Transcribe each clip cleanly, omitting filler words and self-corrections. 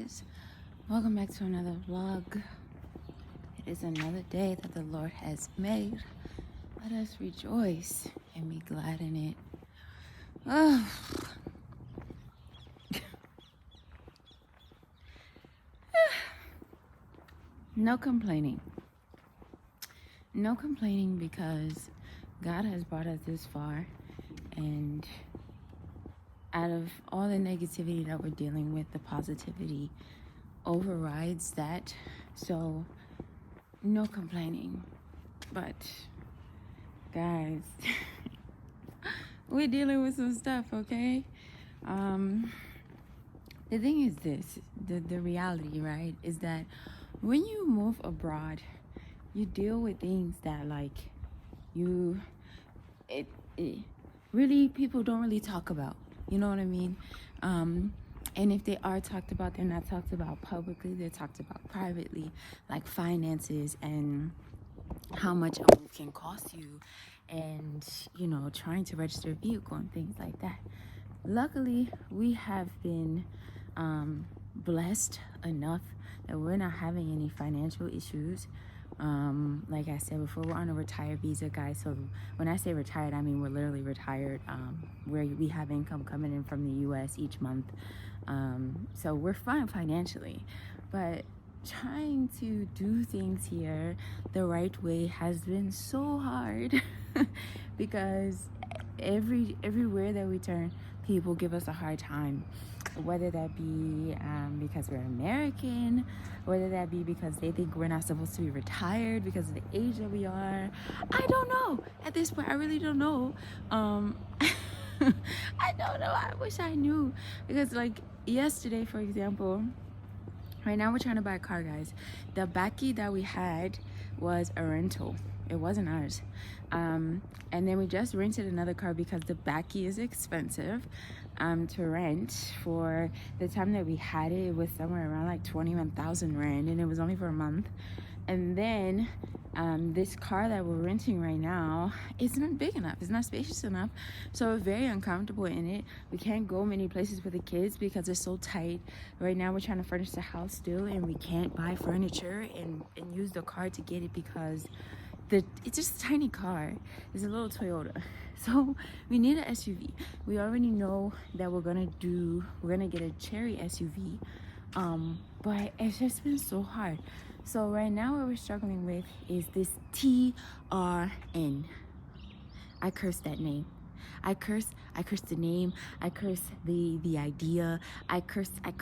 guys, welcome back to another vlog. It is another day that the Lord has made. Let us rejoice and be glad in it. Oh. No complaining because God has brought us this far, and out of all the negativity that we're dealing with, the positivity overrides that. So no complaining. But guys, we're dealing with some stuff, okay? The thing is this, the reality, right, is that when you move abroad, you deal with things that really people don't really talk about. You know what I mean? And if they are talked about, they're not talked about publicly, they're talked about privately, like finances and how much a move can cost you, and trying to register a vehicle and things like that. Luckily, we have been blessed enough that we're not having any financial issues. Like I said before, we're on a retired visa, guys. So when I say retired, I mean we're literally retired, where we have income coming in from the US each month. So we're fine financially, but trying to do things here the right way has been so hard because everywhere that we turn, people give us a hard time, whether that be because we're American, whether that be because they think we're not supposed to be retired because of the age that we are. I don't know. At this point, I really don't know. I don't know. I wish I knew, because like yesterday, for example, right now we're trying to buy a car, guys. The Baki that we had was a rental. It wasn't ours. And then we just rented another car because the Baki is expensive to rent. For the time that we had it, it was somewhere around like 21,000 rand, and it was only for a month. And then this car that we're renting right now is not big enough, it's not spacious enough, so we're very uncomfortable in it. We can't go many places with the kids because it's so tight. Right now we're trying to furnish the house still, and we can't buy furniture and use the car to get it because it's just a tiny car. It's a little Toyota. So we need an SUV. We already know that we're gonna get a Cherry SUV, but it's just been so hard. So right now what we're struggling with is this TRN. I curse that name. I curse the name. I curse the idea. I curse it all.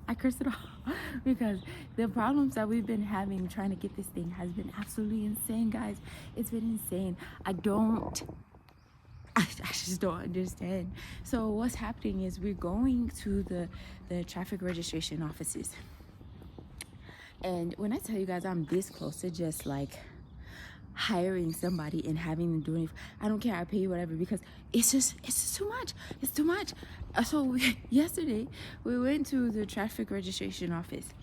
I curse it all because the problems that we've been having trying to get this thing has been absolutely insane, guys. It's been insane. I just don't understand. So what's happening is we're going to the traffic registration offices. And when I tell you guys I'm this close to just like hiring somebody and having them do it, I don't care, I pay you whatever, because it's just too much. It's too much. So yesterday we went to the traffic registration office,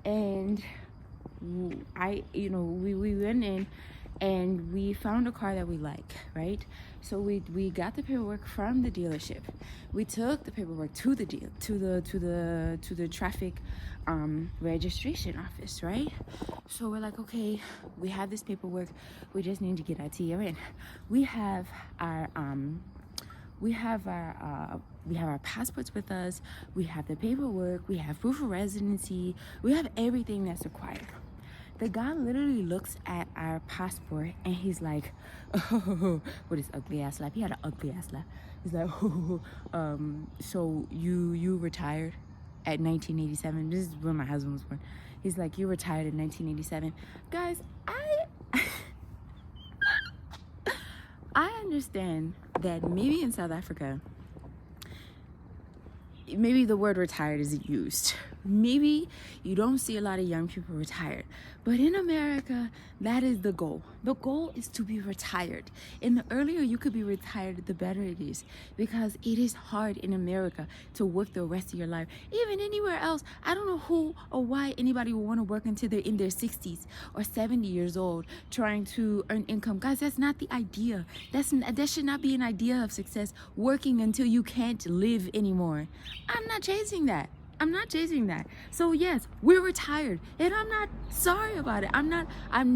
and we went in and we found a car that we like, right? So we got the paperwork from the dealership. We took the paperwork to the traffic registration office, right? So we're like, okay, we have this paperwork, we just need to get our TRN. We have our passports with us, we have the paperwork, we have proof of residency, we have everything that's required. The guy literally looks at our passport and he's like, oh, with his ugly ass laugh. He had an ugly ass laugh. He's like, so you retired at 1987. This is when my husband was born. He's like, you retired in 1987. Guys, I understand that maybe in South Africa, maybe the word retired isn't used, maybe you don't see a lot of young people retired, but in America, that is the goal. The goal is to be retired. And the earlier you could be retired, the better it is, because it is hard in America to work the rest of your life. Even anywhere else, I don't know who or why anybody would want to work until they're in their 60s or 70 years old trying to earn income. Guys, that's not the idea. That should not be an idea of success, working until you can't live anymore. I'm not chasing that. I'm not chasing that. So yes, we're retired, and I'm not sorry about it. I'm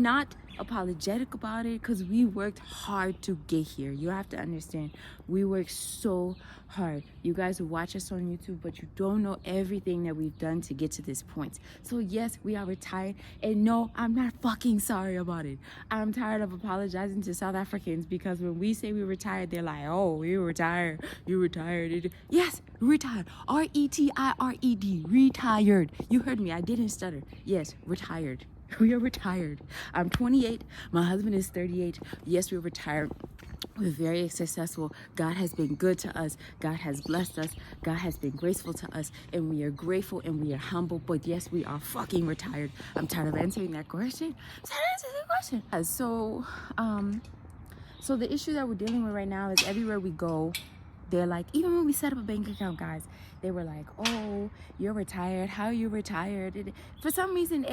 not apologetic about it, because we worked hard to get here. You have to understand, we worked so hard. You guys who watch us on YouTube, but you don't know everything that we've done to get to this point. So yes, we are retired, and no, I'm not fucking sorry about it. I'm tired of apologizing to South Africans, because when we say we retired, they're like, oh, we retired, you retired. Yes, retired. R-E-T-I-R-E-D, retired. You heard me, I didn't stutter. Yes, retired. We are retired. I'm 28. My husband is 38. Yes, we're retired. We're very successful. God has been good to us. God has blessed us. God has been graceful to us. And we are grateful and we are humble. But yes, we are fucking retired. I'm tired of answering that question. So the issue that we're dealing with right now is everywhere we go, they're like, even when we set up a bank account, guys, they were like, oh, you're retired. How are you retired? For some reason,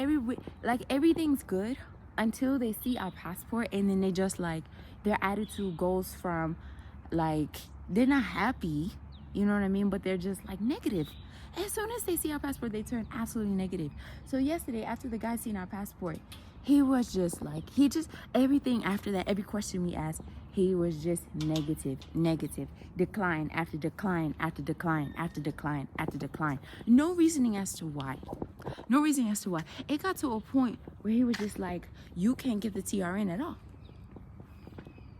everything's good until they see our passport, and then they just like, their attitude goes from like, they're not happy, you know what I mean? But they're just like negative. As soon as they see our passport, they turn absolutely negative. So yesterday, after the guy seen our passport, he was just like, everything after that, every question we asked, he was just negative, decline after decline after decline after decline after decline. No reasoning as to why. No reasoning as to why. It got to a point where he was just like, you can't get the TRN at all.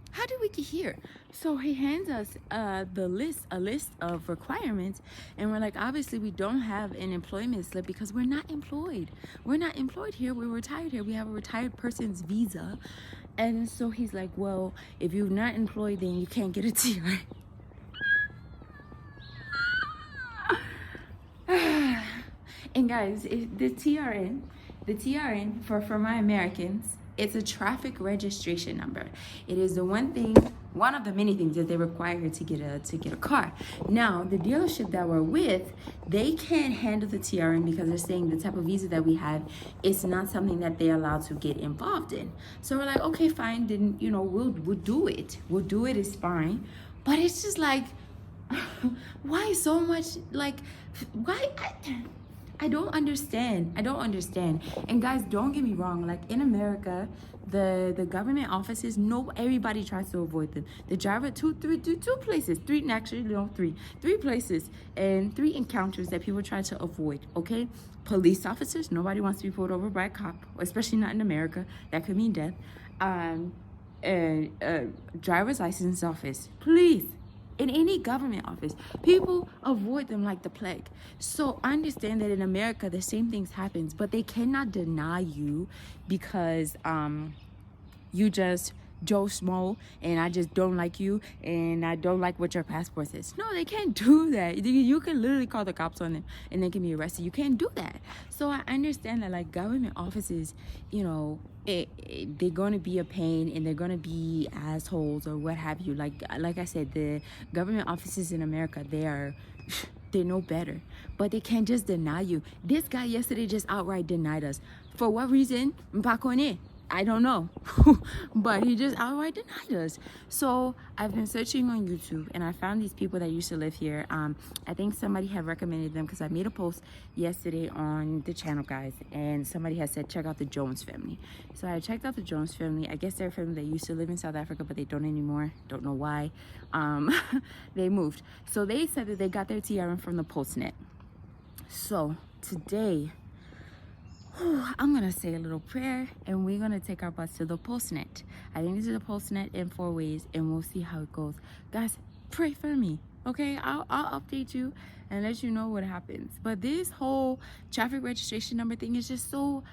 How did we get here? So he hands us a list of requirements, and we're like, obviously we don't have an employment slip because we're not employed. We're not employed here. We're retired here. We have a retired person's visa. And so he's like, well, if you're not employed, then you can't get a TRN. And guys, the TRN for my Americans, it's a traffic registration number. It is the one of the many things that they require to get a car. Now, the dealership that we're with, they can't handle the TRN because they're saying the type of visa that we have is not something that they're allowed to get involved in. So we're like, okay, fine, then we'll do it. We'll do it, it's fine. But it's just like, why so much? Like, why? I don't understand. And guys, don't get me wrong. Like in America, the government offices, everybody tries to avoid them. The driver, three places and 3 encounters that people try to avoid. Okay, police officers. Nobody wants to be pulled over by a cop, especially not in America. That could mean death. Driver's license office, please. In any government office, people avoid them like the plague. So I understand that in America, the same things happens, but they cannot deny you because you just Joe Smo and I just don't like you and I don't like what your passport says. No, they can't do that. You can literally call the cops on them and they can be arrested. You can't do that. So I understand that like government offices, they're going to be a pain and they're going to be assholes or what have you. Like I said, the government offices in America, they're no better, but they can't just deny you. This guy yesterday just outright denied us. For what reason? I don't know. But he just outright denied us. So I've been searching on YouTube and I found these people that used to live here. I think somebody had recommended them because I made a post yesterday on the channel, guys, and somebody had said check out the Jones family. So I checked out the Jones family. I guess they're a family that used to live in South Africa, but they don't anymore. Don't know why. They moved. So they said that they got their TRN from the Postnet. So today I'm gonna say a little prayer and we're gonna take our bus to the Postnet. I think this is a Postnet in 4 ways and we'll see how it goes. Guys, pray for me, okay? I'll update you and let you know what happens. But this whole traffic registration number thing is just so,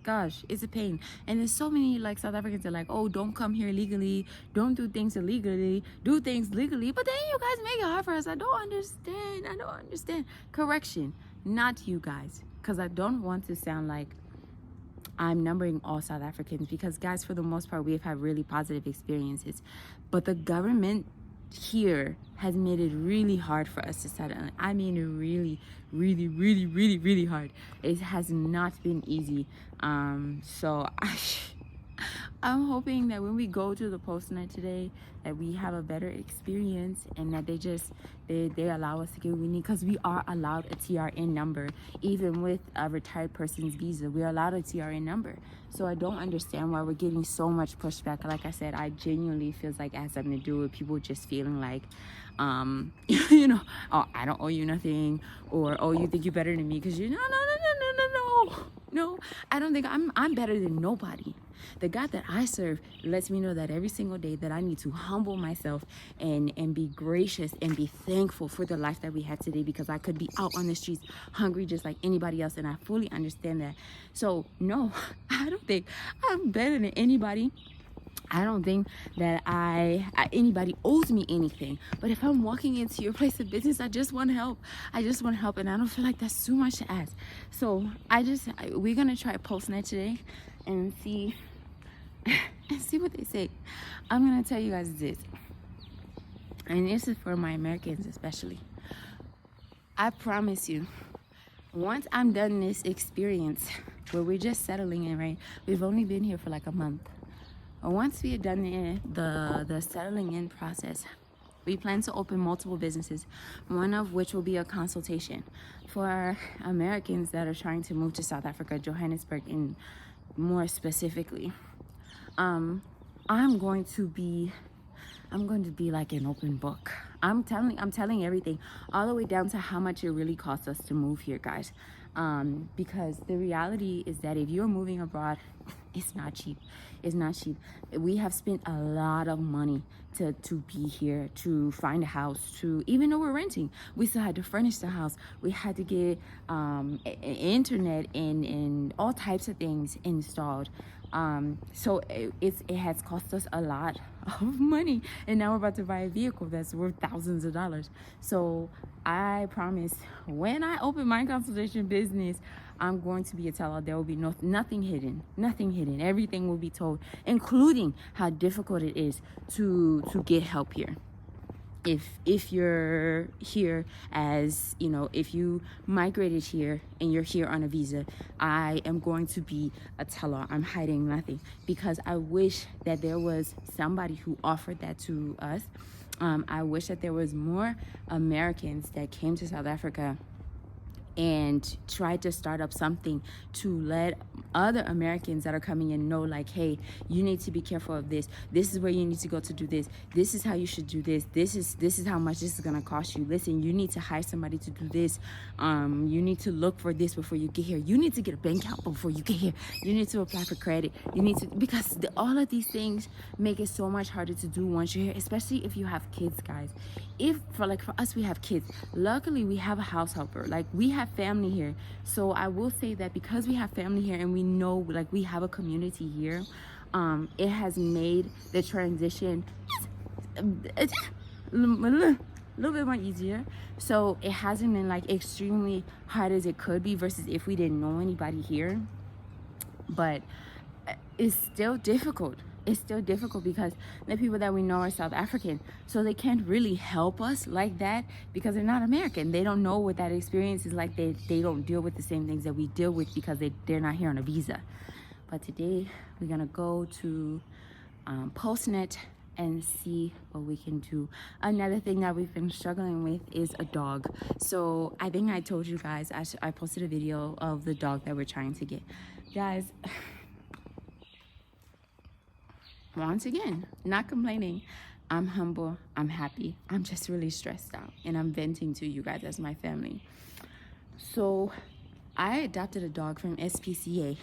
gosh, it's a pain. And there's so many like South Africans are like, oh, don't come here illegally, don't do things illegally, do things legally. But then you guys make it hard for us. I don't understand. Correction, not you guys, because I don't want to sound like I'm numbering all South Africans, because guys, for the most part, we have had really positive experiences, but the government here has made it really hard for us to settle. I mean, really hard. It has not been easy. So I'm hoping that when we go to the postnet today, that we have a better experience, and that they allow us to get what we need, because we are allowed a TRN number. Even with a retired person's visa, we're allowed a TRN number. So I don't understand why we're getting so much pushback. Like I said, I genuinely feels like it has something to do with people just feeling like, you know, oh, I don't owe you nothing, or oh, you think you're better than me because you no, I don't think I'm better than nobody. The God that I serve lets me know that every single day that I need to humble myself and be gracious and be thankful for the life that we had today, because I could be out on the streets hungry just like anybody else, and I fully understand that. So no, I don't think I'm better than anybody. I don't think that anybody owes me anything. But if I'm walking into your place of business, I just want to help. And I don't feel like that's too much to ask. So we're gonna try postnet today and see what they say. I'm gonna tell you guys this, and this is for my Americans especially. I promise you, once I'm done this experience where we're just settling in, right? We've only been here for like a month. Once we are done the settling in process, we plan to open multiple businesses, one of which will be a consultation for Americans that are trying to move to South Africa, Johannesburg, and more specifically. I'm going to be like an open book. I'm telling everything, all the way down to how much it really costs us to move here, guys. Because the reality is that if you're moving abroad, it's not cheap. We have spent a lot of money to be here, to find a house, to, even though we're renting, we still had to furnish the house. We had to get internet and all types of things installed. So it has cost us a lot of money, and now we're about to buy a vehicle that's worth thousands of dollars. So I promise, when I open my consultation business, I'm going to be a tell-all. There will be nothing hidden. Everything will be told, including how difficult it is to get help here. If you're here as, you know, if you migrated here and you're here on a visa, I am going to be a tell-all. I'm hiding nothing, because I wish that there was somebody who offered that to us. I wish that there was more Americans that came to South Africa and try to start up something to let other Americans that are coming in know, like, hey, you need to be careful of this. This is where you need to go to do this. This is how you should do this. This is how much this is gonna cost you. Listen, you need to hire somebody to do this. You need to look for this before you get here. You need to get a bank account before you get here. You need to apply for credit. You need to, because all of these things make it so much harder to do once you're here, especially if you have kids, guys. For us, we have kids. Luckily, we have a house helper. Like, we have family here. So I will say that because we have family here and we know, like, we have a community here, it has made the transition a little bit more easier. So it hasn't been like extremely hard as it could be versus if we didn't know anybody here. But it's still difficult. Because the people that we know are South African, so they can't really help us like that because they're not American. They don't know what that experience is like. They don't deal with the same things that we deal with because they're not here on a visa. But today we're gonna go to postnet and see what we can do. Another thing that we've been struggling with is a dog. So I think I told you guys, I posted a video of the dog that we're trying to get. Guys, once again, not complaining. I'm humble, I'm happy, I'm just really stressed out, and I'm venting to you guys as my family. So I adopted a dog from SPCA.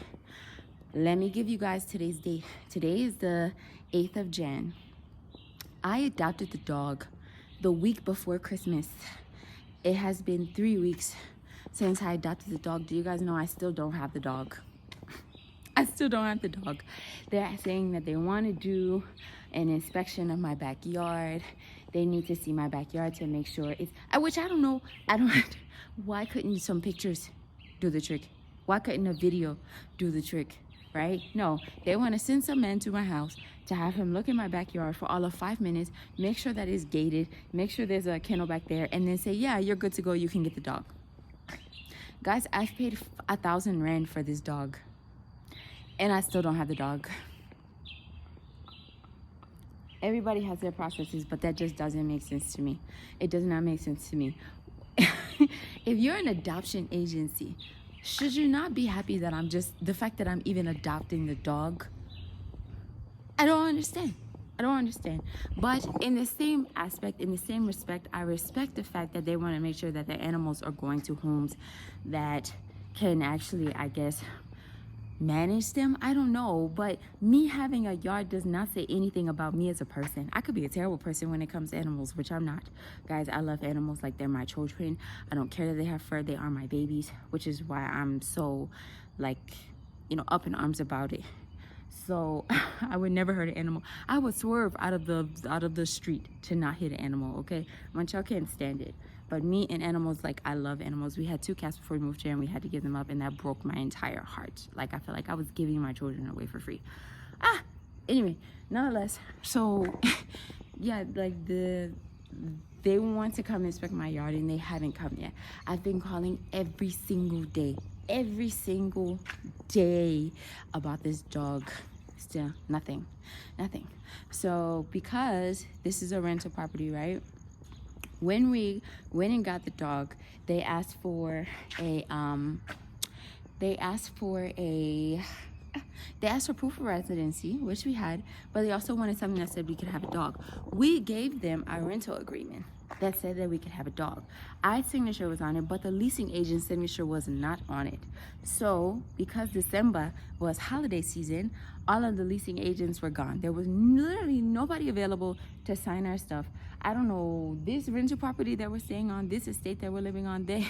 Let me give you guys today's date. Today is the 8th of Jan. I adopted the dog the week before Christmas. It has been 3 weeks since I adopted the dog. Do you guys know I still don't have the dog? I still don't have the dog. They're saying that they want to do an inspection of my backyard. They need to see my backyard to make sure it's, which I don't know. Why couldn't some pictures do the trick? Why couldn't a video do the trick, right? No, they want to send some man to my house to have him look in my backyard for all of 5 minutes, make sure that it's gated, make sure there's a kennel back there, and then say, yeah, you're good to go, you can get the dog. Guys, I've paid 1,000 rand for this dog, and I still don't have the dog. Everybody has their processes, but that just doesn't make sense to me. It does not make sense to me. If you're an adoption agency, should you not be happy that the fact that I'm even adopting the dog? I don't understand. But in the same aspect, in the same respect, I respect the fact that they want to make sure that the animals are going to homes that can actually, I guess, manage them. I don't know, but me having a yard does not say anything about me as a person. I could be a terrible person when it comes to animals, which I'm not. Guys, I love animals like they're my children. I don't care that they have fur. They are my babies, which is why I'm so, up in arms about it. So I would never hurt an animal. I would swerve out of the street to not hit an animal, okay? Y'all can't stand it. But me and animals, I love animals. We had 2 cats before we moved here, and we had to give them up, and that broke my entire heart. I felt like I was giving my children away for free. Anyway, nonetheless, so yeah, they want to come inspect my yard, and they haven't come yet. I've been calling every single day about this dog. Still nothing. So because this is a rental property, right? When we went and got the dog, they asked for proof of residency, which we had, but they also wanted something that said we could have a dog. We gave them a rental agreement that said that we could have a dog. Our signature was on it, but the leasing agent's signature was not on it. So because December was holiday season, all of the leasing agents were gone. There was literally nobody available to sign our stuff. I don't know, this rental property that we're staying on, this estate that we're living on, they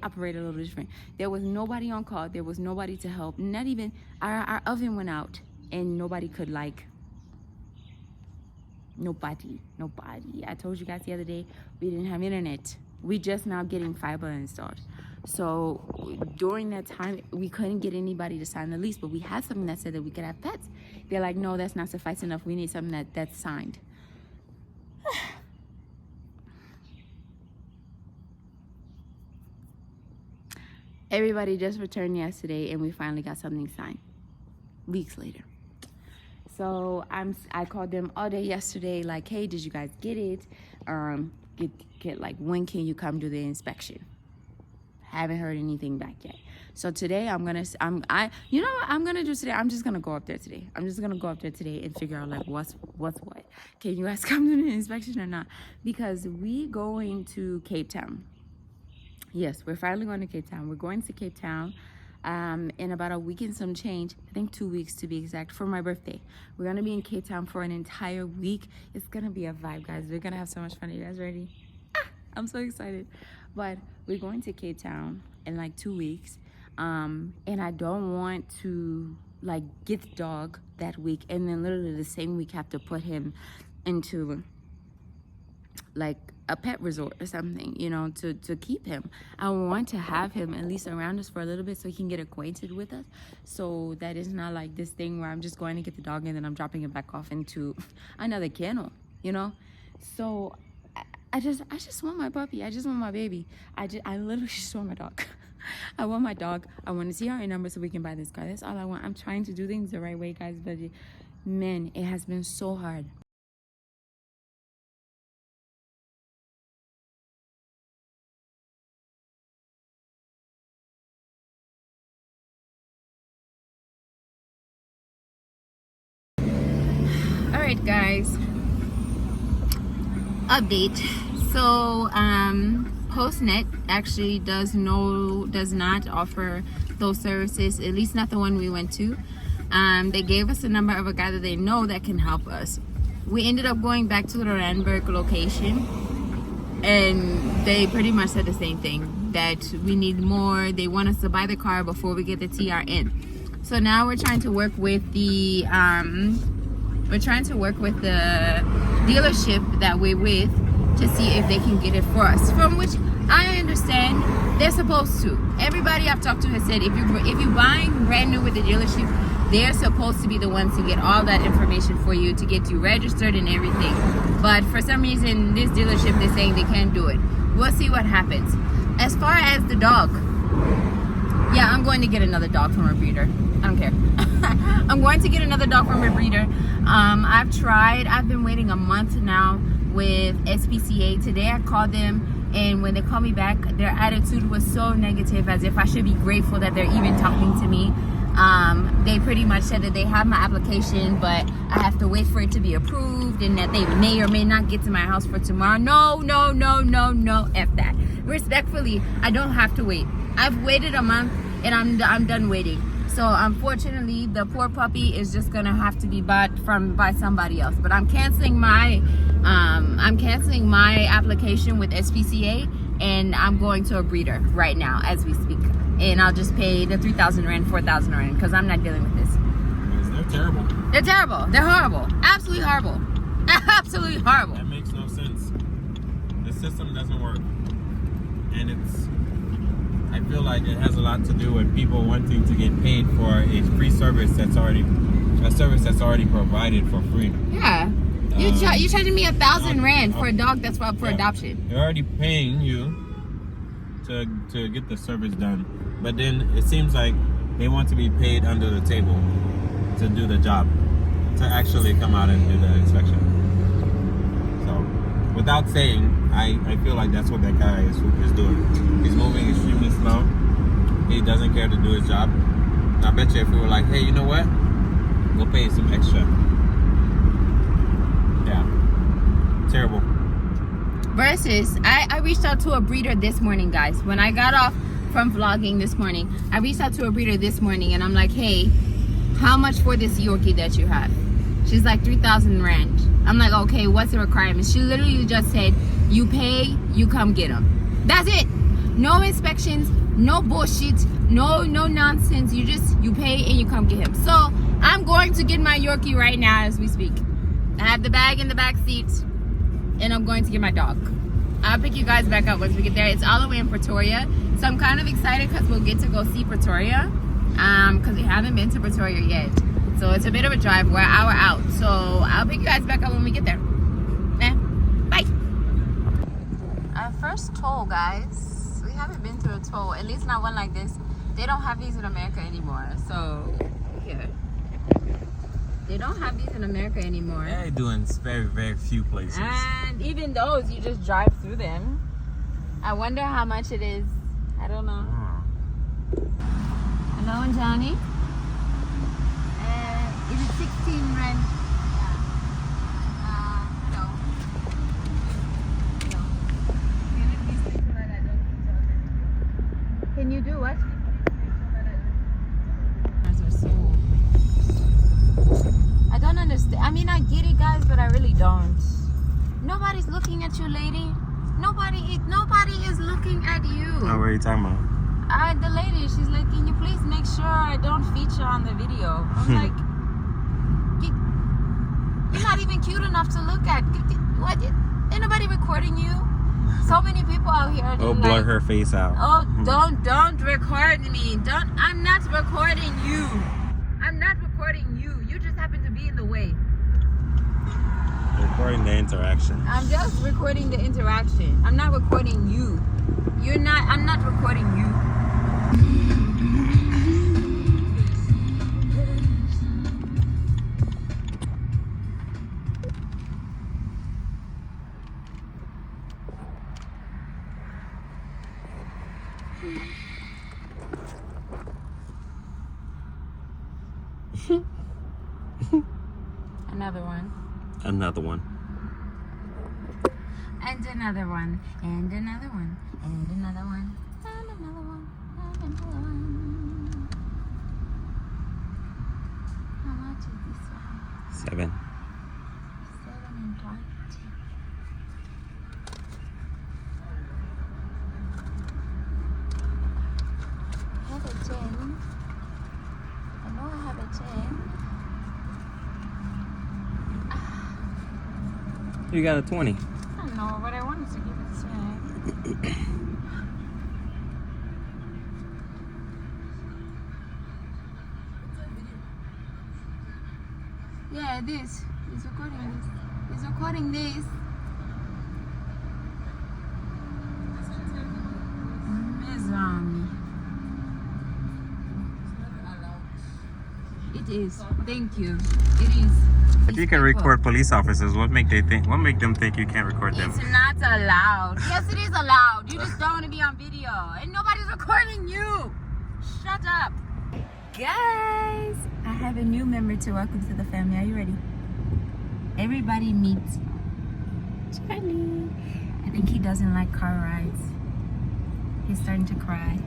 operate a little different. There was nobody on call. There was nobody to help. Not even our oven went out, and nobody could nobody. I told you guys the other day, we didn't have internet. We just now getting fiber installed. So during that time, we couldn't get anybody to sign the lease, but we had something that said that we could have pets. They're like, no, that's not suffice enough. We need something that's signed. Everybody just returned yesterday, and we finally got something signed weeks later. So I called them all day yesterday, hey, did you guys get it? When can you come do the inspection? Haven't heard anything back yet. So today you know what I'm gonna do today? I'm just gonna go up there today. And figure out what's what. Can you guys come do the inspection or not? Because we going to Cape Town. Yes, we're finally going to Cape Town. We're going to Cape Town in about a week and some change. I think 2 weeks to be exact, for my birthday. We're going to be in Cape Town for an entire week. It's going to be a vibe, guys. We're going to have so much fun. Are you guys ready? I'm so excited. But we're going to Cape Town in 2 weeks. And I don't want to get the dog that week and then literally the same week have to put him into a pet resort or something, to keep him. I want to have him at least around us for a little bit so he can get acquainted with us, so that it's not this thing where I'm just going to get the dog and then I'm dropping him back off into another kennel, So I just want my puppy. I just want my baby. I literally just want my dog. I want my dog. I want to see our number so we can buy this car. That's all I want. I'm trying to do things the right way, guys, but man, it has been so hard. Alright guys, update. So PostNet actually does not offer those services, at least not the one we went to. They gave us the number of a guy that they know that can help us. We ended up going back to the Randburg location, and they pretty much said the same thing, that we need more. They want us to buy the car before we get the TRN. So now we're trying to work with the dealership that we're with to see if they can get it for us. From which I understand they're supposed to. Everybody I've talked to has said if you're buying brand new with the dealership, they're supposed to be the ones to get all that information for you, to get you registered and everything. But for some reason, this dealership, they're saying they can't do it. We'll see what happens. As far as the dog, yeah, I'm going to get another dog from a breeder. I don't care. I'm going to get another dog from a breeder. I've been waiting a month now with SPCA. Today I called them, and when they called me back, their attitude was so negative, as if I should be grateful that they're even talking to me. They pretty much said that they have my application, but I have to wait for it to be approved, and that they may or may not get to my house for tomorrow. No, F that. Respectfully, I don't have to wait. I've waited a month, and I'm done waiting. So unfortunately, the poor puppy is just gonna have to be bought by somebody else. But I'm canceling my application with SPCA, and I'm going to a breeder right now as we speak. And I'll just pay the 3,000 rand, 4,000 rand, because I'm not dealing with this. They're terrible. They're terrible. They're horrible. Absolutely horrible. Absolutely horrible. That makes no sense. The system doesn't work, and I feel like it has a lot to do with people wanting to get paid for a free service that's already provided for free. Yeah. You're charging me 1,000 rand for a dog that's up for adoption. They're already paying you to get the service done, but then it seems like they want to be paid under the table to do the job, to actually come out and do the inspection. So, without saying, I feel like that's what that guy is doing. He's moving extremely slow. He doesn't care to do his job. I bet you if we were like, hey, you know what? We'll pay you some extra. Yeah. Terrible. Versus, I reached out to a breeder this morning, guys. When I got off from vlogging this morning, I reached out to a breeder this morning, and I'm like, hey, how much for this Yorkie that you have? She's like 3,000 rand. I'm like, okay, what's the requirement? She literally just said, you pay, you come get them. That's it. No inspections, no bullshit, no nonsense. You pay and you come get him. So I'm going to get my Yorkie right now as we speak. I have the bag in the back seat, and I'm going to get my dog. I'll pick you guys back up once we get there. It's all the way in Pretoria, so I'm kind of excited because we'll get to go see Pretoria, because we haven't been to Pretoria yet. So it's a bit of a drive. We're an hour out, so I'll pick you guys back up when we get there. Bye. Our first toll, guys. We haven't been to a toll, at least not one like this. They don't have these in America anymore. So here, they don't have these in America anymore. They do in very, very few places. And even those, you just drive through them. I wonder how much it is. I don't know. Hello, Johnny. Is it 16 rand? Yeah. Hello. Can you do what? I don't understand. I mean, I get it, guys, but I really don't. Nobody's looking at you, lady. Nobody is looking at you. Oh, what are you talking about? The lady, she's like, can you please make sure I don't feature on the video? I'm like, you're not even cute enough to look at. What? Ain't nobody recording you? So many people out here. Oh, blur like, her face out. Oh, don't record me. I'm not recording you. I'm not recording you. You just happen to be in the way. Recording the interaction. I'm just recording the interaction. I'm not recording you. I'm not recording you. Another one. Another one. And another one. And another one. And another one. And another one. And another one. How much is this one? 7. 7.20. Have a 10. You got a 20. I don't know, but I wanted to give it a try. Yeah, this. He's recording this. He's recording this. It is. Thank you. It is. If you can record police officers, what make them think you can't record them? It's not allowed. Yes, it is allowed. You just don't want to be on video. And nobody's recording you. Shut up. Guys, I have a new member to welcome to the family. Are you ready? Everybody meet Charlie. I think he doesn't like car rides. He's starting to cry.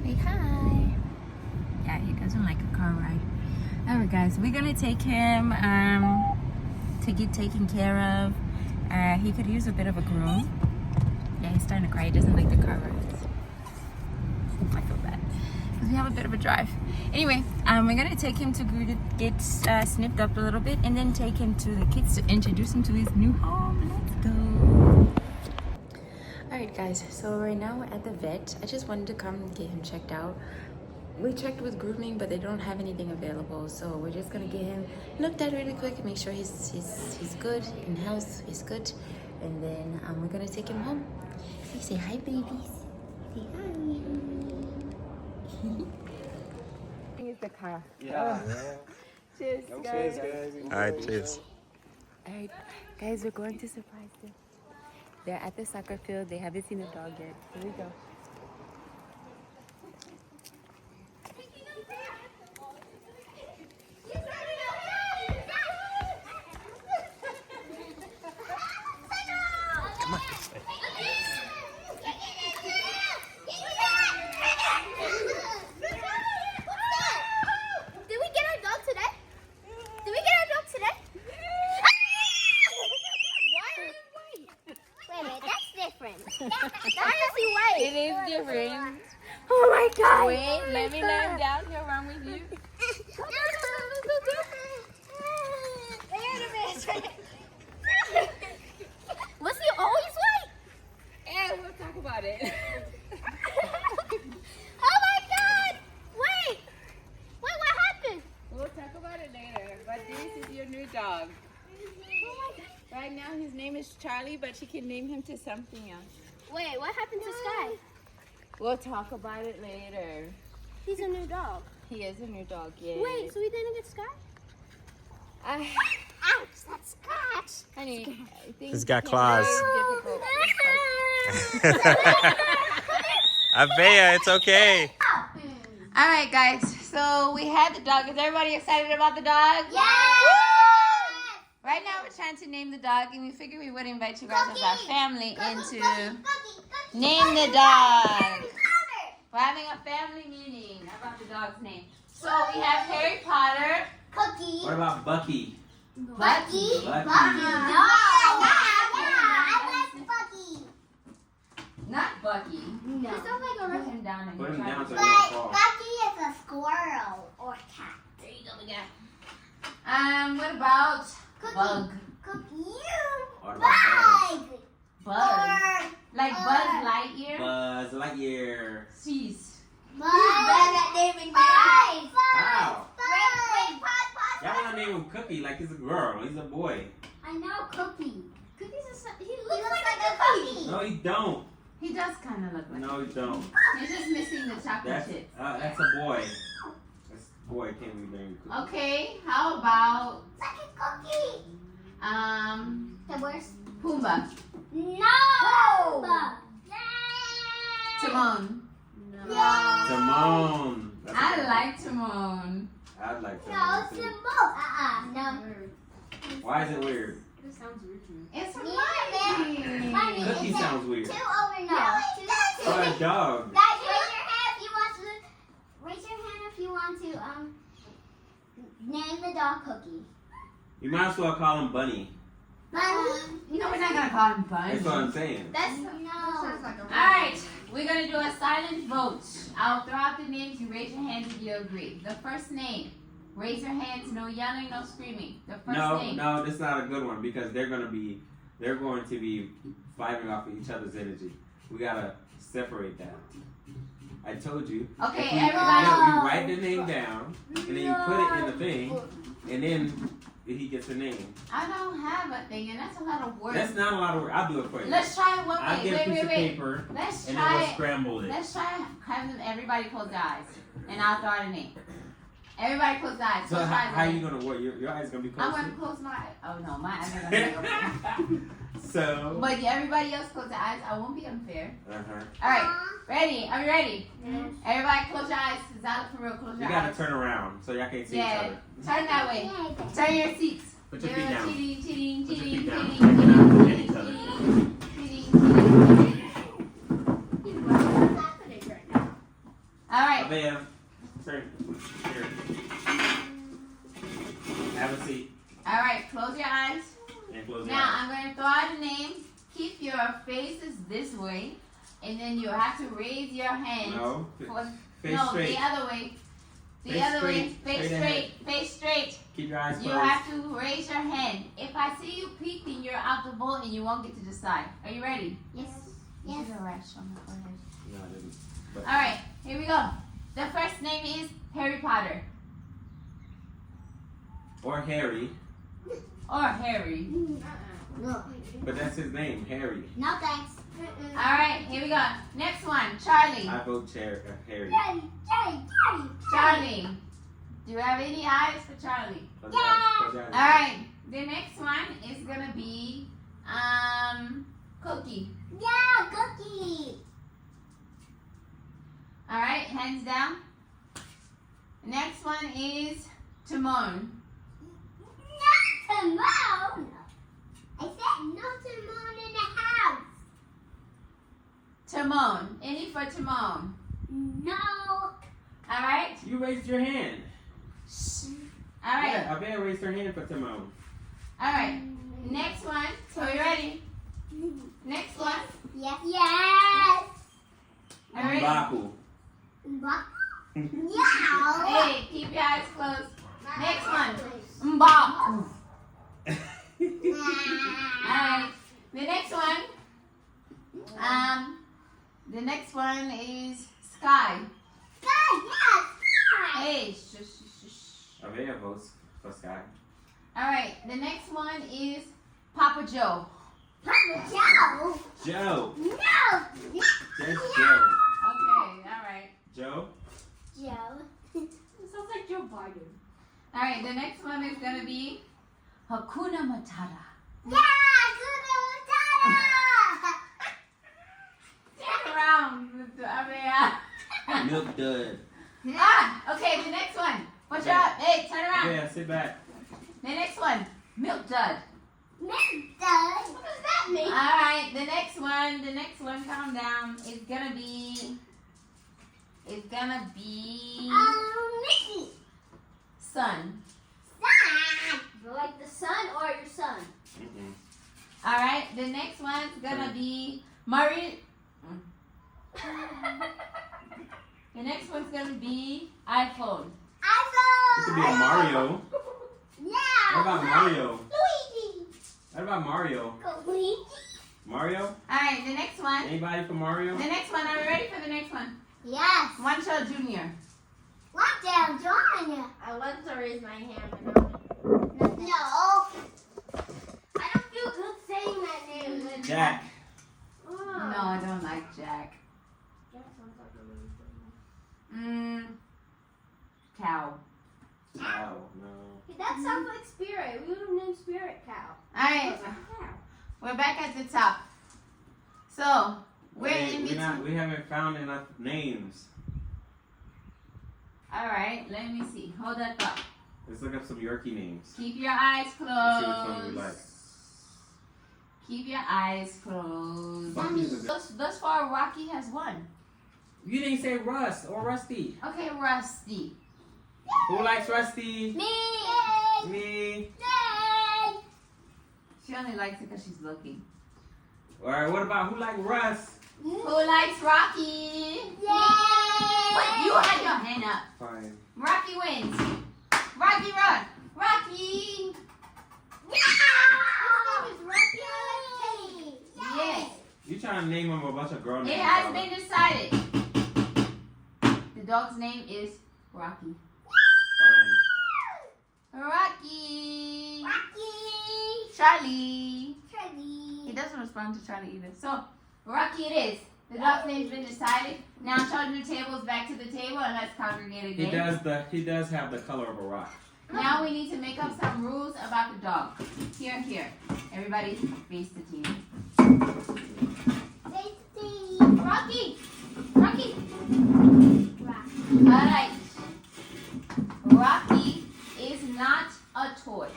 Say hi. Yeah, he doesn't like a car ride. Alright guys, we're gonna take him to get taken care of. He could use a bit of a groom. Yeah, he's starting to cry. He doesn't like the car rides. I feel bad because we have a bit of a drive. Anyway, we're gonna take him to get snipped up a little bit, and then take him to the kids to introduce him to his new home. Let's go. Alright guys, so right now we're at the vet. I just wanted to come and get him checked out. We checked with grooming, but they don't have anything available, so we're just gonna get him looked at really quick and make sure he's good in health, he's good, and then we're gonna take him home. Say hi, babies. Say hi. Here's the car. Yeah. Cheers, guys. All right, cheers. All right, guys, we're going to surprise them. They're at the soccer field. They haven't seen the dog yet. Here we go. It is different. Oh my god! Wait, let me lay him down. What's wrong with you? Was he always white? Yeah, we'll talk about it. Oh my god! Wait! What happened? We'll talk about it later. But this is your new dog. Oh my god. Right now his name is Charlie, but you can name him to something else. Wait, what happened to Sky? We'll talk about it later. He's a new dog. He is a new dog, yeah. Wait, so we didn't get Sky? Ouch, that's Scratch. Honey, I think He's got claws. difficult. Abea, it's okay. All right, guys. So we had the dog. Is everybody excited about the dog? Yeah. Right now we're trying to name the dog, and we figured we would invite you guys as our family into name the dog. We're having a family meeting about the dog's name. So we have Harry Potter. Cookie. What about Bucky? Bucky. Bucky. No. I like Bucky. Not Bucky. No. It sounds like a put him down and put him down so but he don't fall. Bucky is a squirrel or a cat. There you go, we got. What about Cookie. Bug? Cookie. Bug. Buzz. Like Buzz Lightyear? Buzz Lightyear. Jeez. Buzz. That naming Buzz. Wow. Buzz. Y'all want to name him Cookie like he's a girl. He's a boy. I know Cookie. He looks like a cookie. No, he don't. He does kind of look like No, he don't. He's just missing the chocolate chips. That's a boy. That's a boy. Can't be named Cookie. Okay, how about Like a cookie. the worst. Pumbaa? No. Timon. No. Timon. That's I a- like Timon. I like No, Timon it's too. a boat. No. Why is it weird? It's Funny. funny. Cookie sounds weird. Two over no. Two. Or a dog. Guys, raise your hand if you want to name the dog Cookie. You might as well call him Bunny. Bunny. No, we're not gonna call him Bunny. That's what I'm saying. That's no. Alright, we're gonna do a silent vote. I'll throw out the names, you raise your hand if you agree. The first name, Raise your hands. No yelling. No screaming. The first No, name. no, that's not a good one because they're going to be fighting off of each other's energy. We gotta separate that. I told you. Okay, if we, everybody. You write the name down, and then you put it in the thing, and then he gets a name. I don't have a thing, and that's a lot of work. That's not a lot of work. I'll do it for you. Let's try it one I'll way. get a piece of Wait. paper, Let's and then try we'll it. scramble it. Let's try having everybody close their eyes, and I'll throw out a name. Everybody close their eyes. So Close your eyes how are again. you gonna work? Your eyes gonna be I'm closed. gonna close my eyes. Oh no, my eyes are gonna be open. So. But yeah, everybody else close their eyes. I won't be unfair. Uh-huh. All right, ready? Are we ready? Everybody close your eyes. Cause I look for real. Close You your gotta eyes. turn around so y'all can't see each Yeah, other. turn that way. Turn your seats. Put your feet down. Cheating, cheating, Put your cheating, feet down. cheating, You're not looking at each cheating, other. cheating. All right. Abea, turn here. Have a seat All right. Close your eyes. and close your Now eyes. I'm going to throw out a name. Keep your faces this way, and then you have to raise your hands. No, For, face no, straight. the other way. The Face other way. straight. Face Straight straight. Face straight. Keep your eyes closed. You have to raise your hand. If I see you peeking, you're out the vote, and you won't get to decide. Are you ready? Yes. You Yes. have a rash on my forehead. No, I didn't. All right. Here we go. The first name is Harry Potter Or Harry, or Harry. No. but that's his name, Harry. No thanks. All right. Here we go. Next one, Charlie. I vote Harry. Charlie. Do you have any eyes for Charlie? Close your eyes, close your eyes. All right. The next one is gonna be Cookie. Yeah, cookie. All right. Hands down. Next one is Timon. Not Timon. I said no Timon in the house. Timon. Any for Timon? No. All right. You raised your hand. All right. Yeah, Abea raised her hand for Timon. All right. Next one. Are you ready? Next one. Yes. Yes. Are you ready? Baku. Yeah. Hey, keep your eyes closed. Next one. Mbaku. Alright. The next one. The next one is Sky. Hey, shush, shush, shush. Abea votes for Sky. Alright, the next one is Papa Joe. Papa Joe. Joe. No. Just Joe. Okay, alright. Joe. Joe. It sounds like Joe Biden. Alright, the next one is gonna be Hakuna Matata. Yeah, good Turn around. Milk Dud. Okay, the next one. What's up? Hey, turn around. Yeah, sit back. The next one, Milk Dud. What does that mean? Alright, the next one, calm down. It's gonna be Mickey. Sun. Son. Like the sun or your son? Mm-mm. Alright, the next one's gonna be Murray. The next one's gonna be iPhone. iPhone. It could be a Mario. Yeah. What about Mario? Luigi. What about Mario? Luigi. Mario? Alright, the next one. Anybody for Mario? The next one, are we ready for the next one? Yes. One Shot Junior. What down, John? I wanted to raise my hand, but no. No. I don't feel good saying that name. Jack. No, I don't like Jack. Cow. Oh, no. That sounds like Spirit. We would have named Spirit Cow. Alright, we're back at the top. So, we're in between. We haven't found enough names. Alright, let me see. Hold that thought. Let's look up some Yorkie names. Keep your eyes Let's see which one we closed. like. Keep your eyes closed. Fuck you, Elizabeth. Thus far, Rocky has won. You didn't say Russ or Rusty. Okay, Rusty. Who likes Rusty? Me. Me. She only likes it because she's looking. Alright, what about who likes Russ? Who likes Rocky? Yay. Wait, you had your hand up. Fine. Rocky wins. Rocky, run! Rocky! Yes. You trying to name him a bunch of girl names? It has been decided. The dog's name is Rocky. Fine. Rocky. Rocky. Charlie. Charlie. He doesn't respond to Charlie either. So, Rocky it is. The dog's name's been decided. Now charge your tables back to the table and let's congregate again. He does have the color of a rock. Now we need to make up some rules about the dog. Here, here. Everybody face the TV. Rocky! Rocky! Alright. Rocky is not a toy.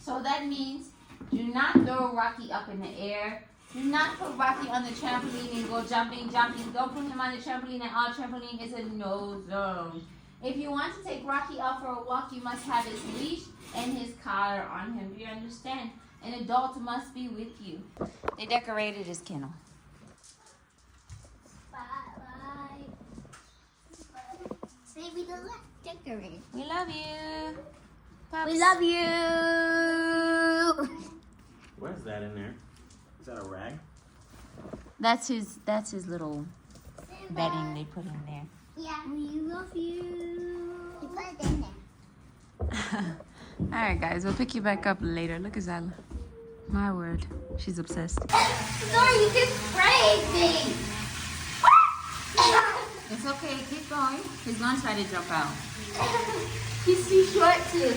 So that means do not throw Rocky up in the air. Do not put Rocky on the trampoline and go jumping. Don't put him on the trampoline, and our trampoline is a no zone. If you want to take Rocky out for a walk, you must have his leash and his collar on him. Do you understand? An adult must be with you. They decorated his kennel. Spotlight. Say we don't decorate. We love you. Pups. We love you. What's that in there? Is that a rag? That's his little bedding they put in there. Yeah, we love you. You put it in there. Alright guys, we'll pick you back up later. Look at Zala. My word. She's obsessed. Sorry, you just sprayed me. It's okay, keep going. He's gonna try to jump out. He's too short too.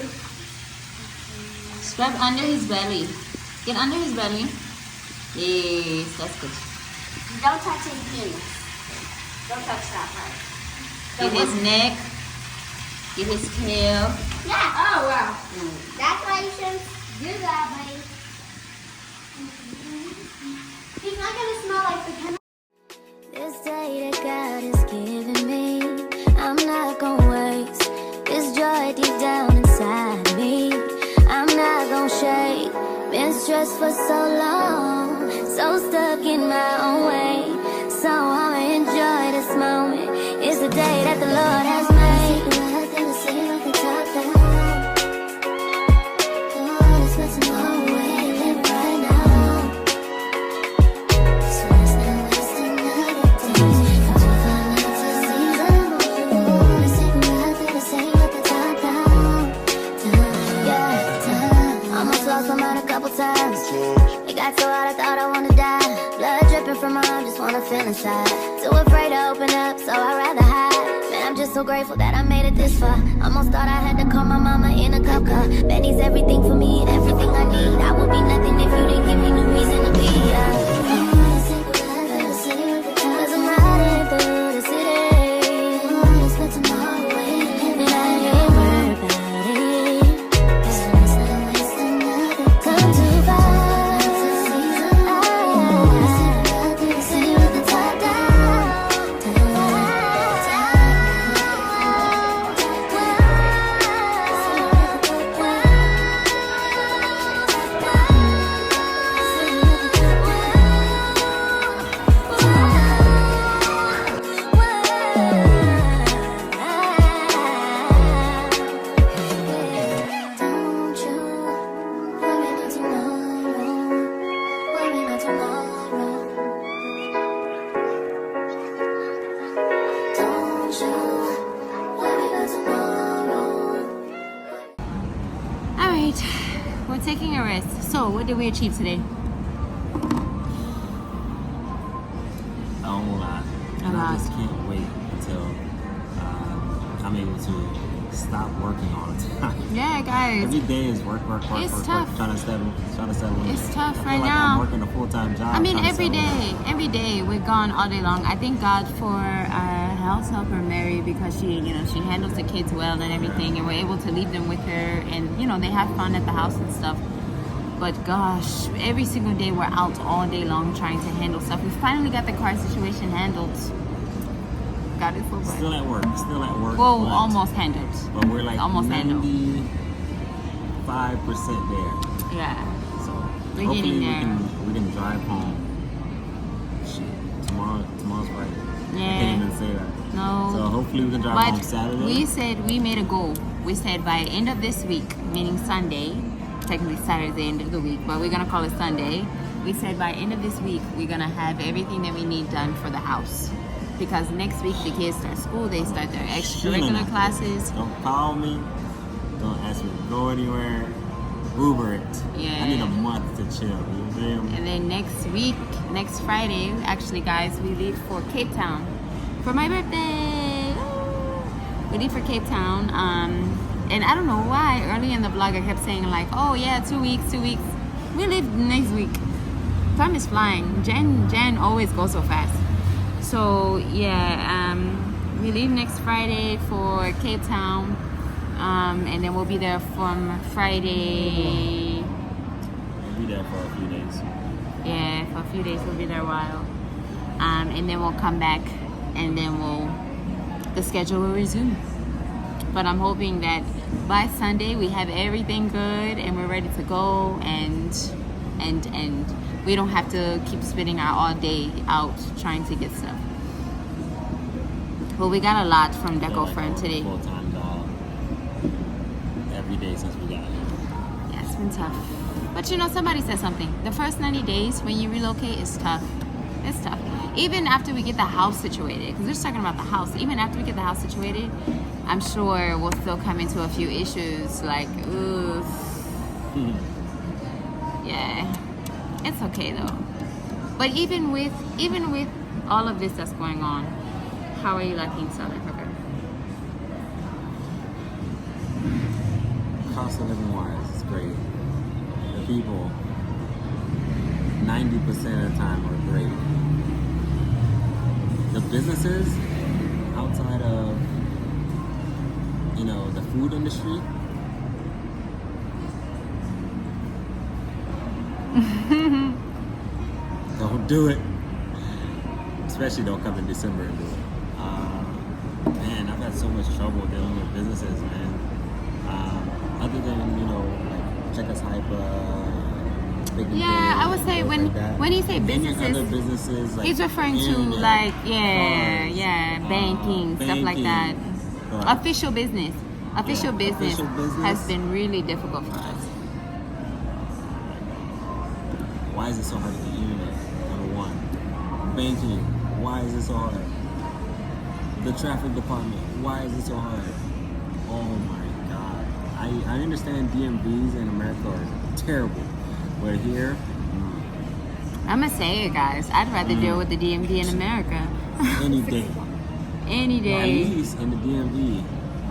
Scrub under his belly. Get under his belly. Yes, that's good. Don't touch his penis. Don't touch that part. Get his neck. Get his tail. Yeah. Oh wow. That's why you shouldn't do that, buddy. He's not gonna smell like the chemical. This day that God has given me, I'm not gonna waste this joy deep down inside me. I'm not gonna shake. Been stressed for so long, so stuck in my own way. So I'ma enjoy this moment. It's the day that the Lord has made. It got so hot I thought I wanna die. Blood dripping from my arm, just wanna feel inside. Too afraid to open up, so I'd rather hide. Man, I'm just so grateful that I made it this far. Almost thought I had to call my mama in a cop car. Benny's everything for me, everything I need. I would be nothing if you didn't give me no reason to be. Cause I'm riding through the city. And I ain't worried about it. Come too far. Alright, we're taking a rest. So, what did we achieve today? I won't lie. A I lot. just can't wait until I'm able to stop working all the time. Yeah, guys. Every day is work, It's work, tough. trying to settle in. It's tough I feel right like now. I'm working a full-time job. I mean, trying to every settle in. day, we're gone all day long. I thank God for our house helper Mary because she handles the kids well and everything, and we're able to leave them with her, and they have fun at the house and stuff. But gosh, every single day we're out all day long trying to handle stuff. We finally got the car situation handled. Got it for Still at work. Well, but- almost handled. But we're like Almost handled. 95% there. Yeah. So We're hopefully getting there. we can drive home. Shit, tomorrow's Friday. I Yeah. can't even say that. No. So hopefully we can drive But home Saturday. we said we made a goal. We said by end of this week, meaning Sunday, technically Saturday is the end of the week, but we're gonna call it Sunday. We said by end of this week, we're gonna have everything that we need done for the house. Because next week the kids start school, they start their extracurricular classes. Don't call me. Don't ask me to go anywhere. Uber it. Yeah. I need a month to chill. You feel me? And then next week, next Friday, actually guys, we leave for Cape Town for my birthday. We leave for Cape Town. And I don't know why early in the vlog I kept saying like, oh yeah, 2 weeks. We leave next week. Time is flying. Jan always goes so fast. So yeah, we leave next Friday for Cape Town. And then we'll be there from Friday. We'll be there for a few days. Yeah, for a few days. We'll be there a while. And then we'll come back, and then the schedule will resume. But I'm hoping that by Sunday we have everything good and we're ready to go, and we don't have to keep spending our all day out trying to get stuff. But we got a lot from Deco Friend today. Full-time job every day since we got here. Yeah, it's been tough. But you know, somebody said something. The first 90 days when you relocate is tough. It's tough. Even after we get the house situated, because we're just talking about the house. Even after we get the house situated, I'm sure we'll still come into a few issues like, ooh, yeah. It's okay though. But even with all of this that's going on, how are you liking South Africa? Cost of living wise, it's great. The people, 90% of the time, are great. The businesses outside of, you know, the food industry, don't do it. Especially don't come in December and do it. Man, I've had so much trouble dealing with businesses, man. Other than, you know, like Checkers Hyper, Big and Yeah, Big, I would say things like that. when you say Any businesses, other businesses, like he's referring to internet, like cars, banking, stuff like that. Right. Official business. Official business official business. has been really difficult for us. Why is it so hard to get internet? Number one. Banking. Why is it so hard? The traffic department. Why is it so hard? Oh my God. I understand DMVs in America are terrible. But here, I'm gonna say it, guys. I'd rather deal with the DMV in America. any day. Any At day. least in the DMV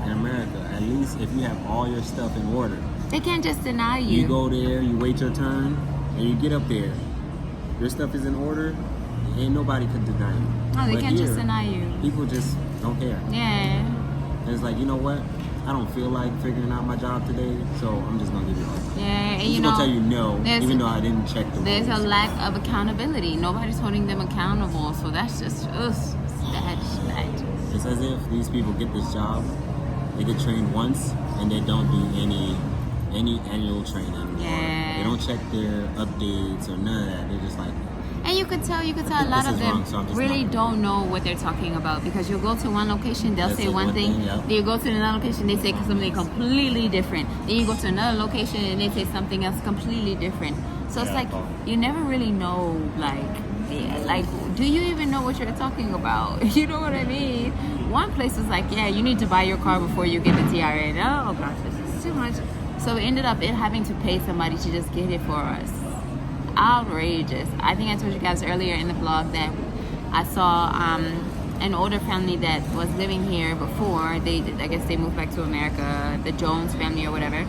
in America, at least if you have all your stuff in order. They can't just deny you. You go there, you wait your turn, and you get up there. Your stuff is in order, ain't nobody could deny you. No, they But can't here, just deny you. People just don't care. Yeah. And it's like, you know what? I don't feel like figuring out my job today, so I'm just gonna give you a hard time. Yeah, and I'm you just know, gonna tell you no, there's- even though I didn't check the there's a rules. lack of accountability. Nobody's holding them accountable, so that's just that's that. It's as if these people get this job, they get trained once, and they don't do any annual training. Or Yeah. they don't check their updates or none of that. They're just like, And you could tell a think lot this of is them wrong, so I'm just really not- don't know what they're talking about, because you'll go to one location, they'll They'll say say one one thing, thing, yeah. then you go to another location, they say something completely different. Then you go to another location and they say something else completely different. So it's Yeah, like oh. you never really know, like, do you even know what you're talking about? You know what I mean? One place was like, yeah, you need to buy your car before you get the TRN. Oh gosh, this is too much. So we ended up having to pay somebody to just get it for us. Outrageous. I think I told you guys earlier in the vlog that I saw an older family that was living here before. I guess they moved back to America, the Jones family or whatever,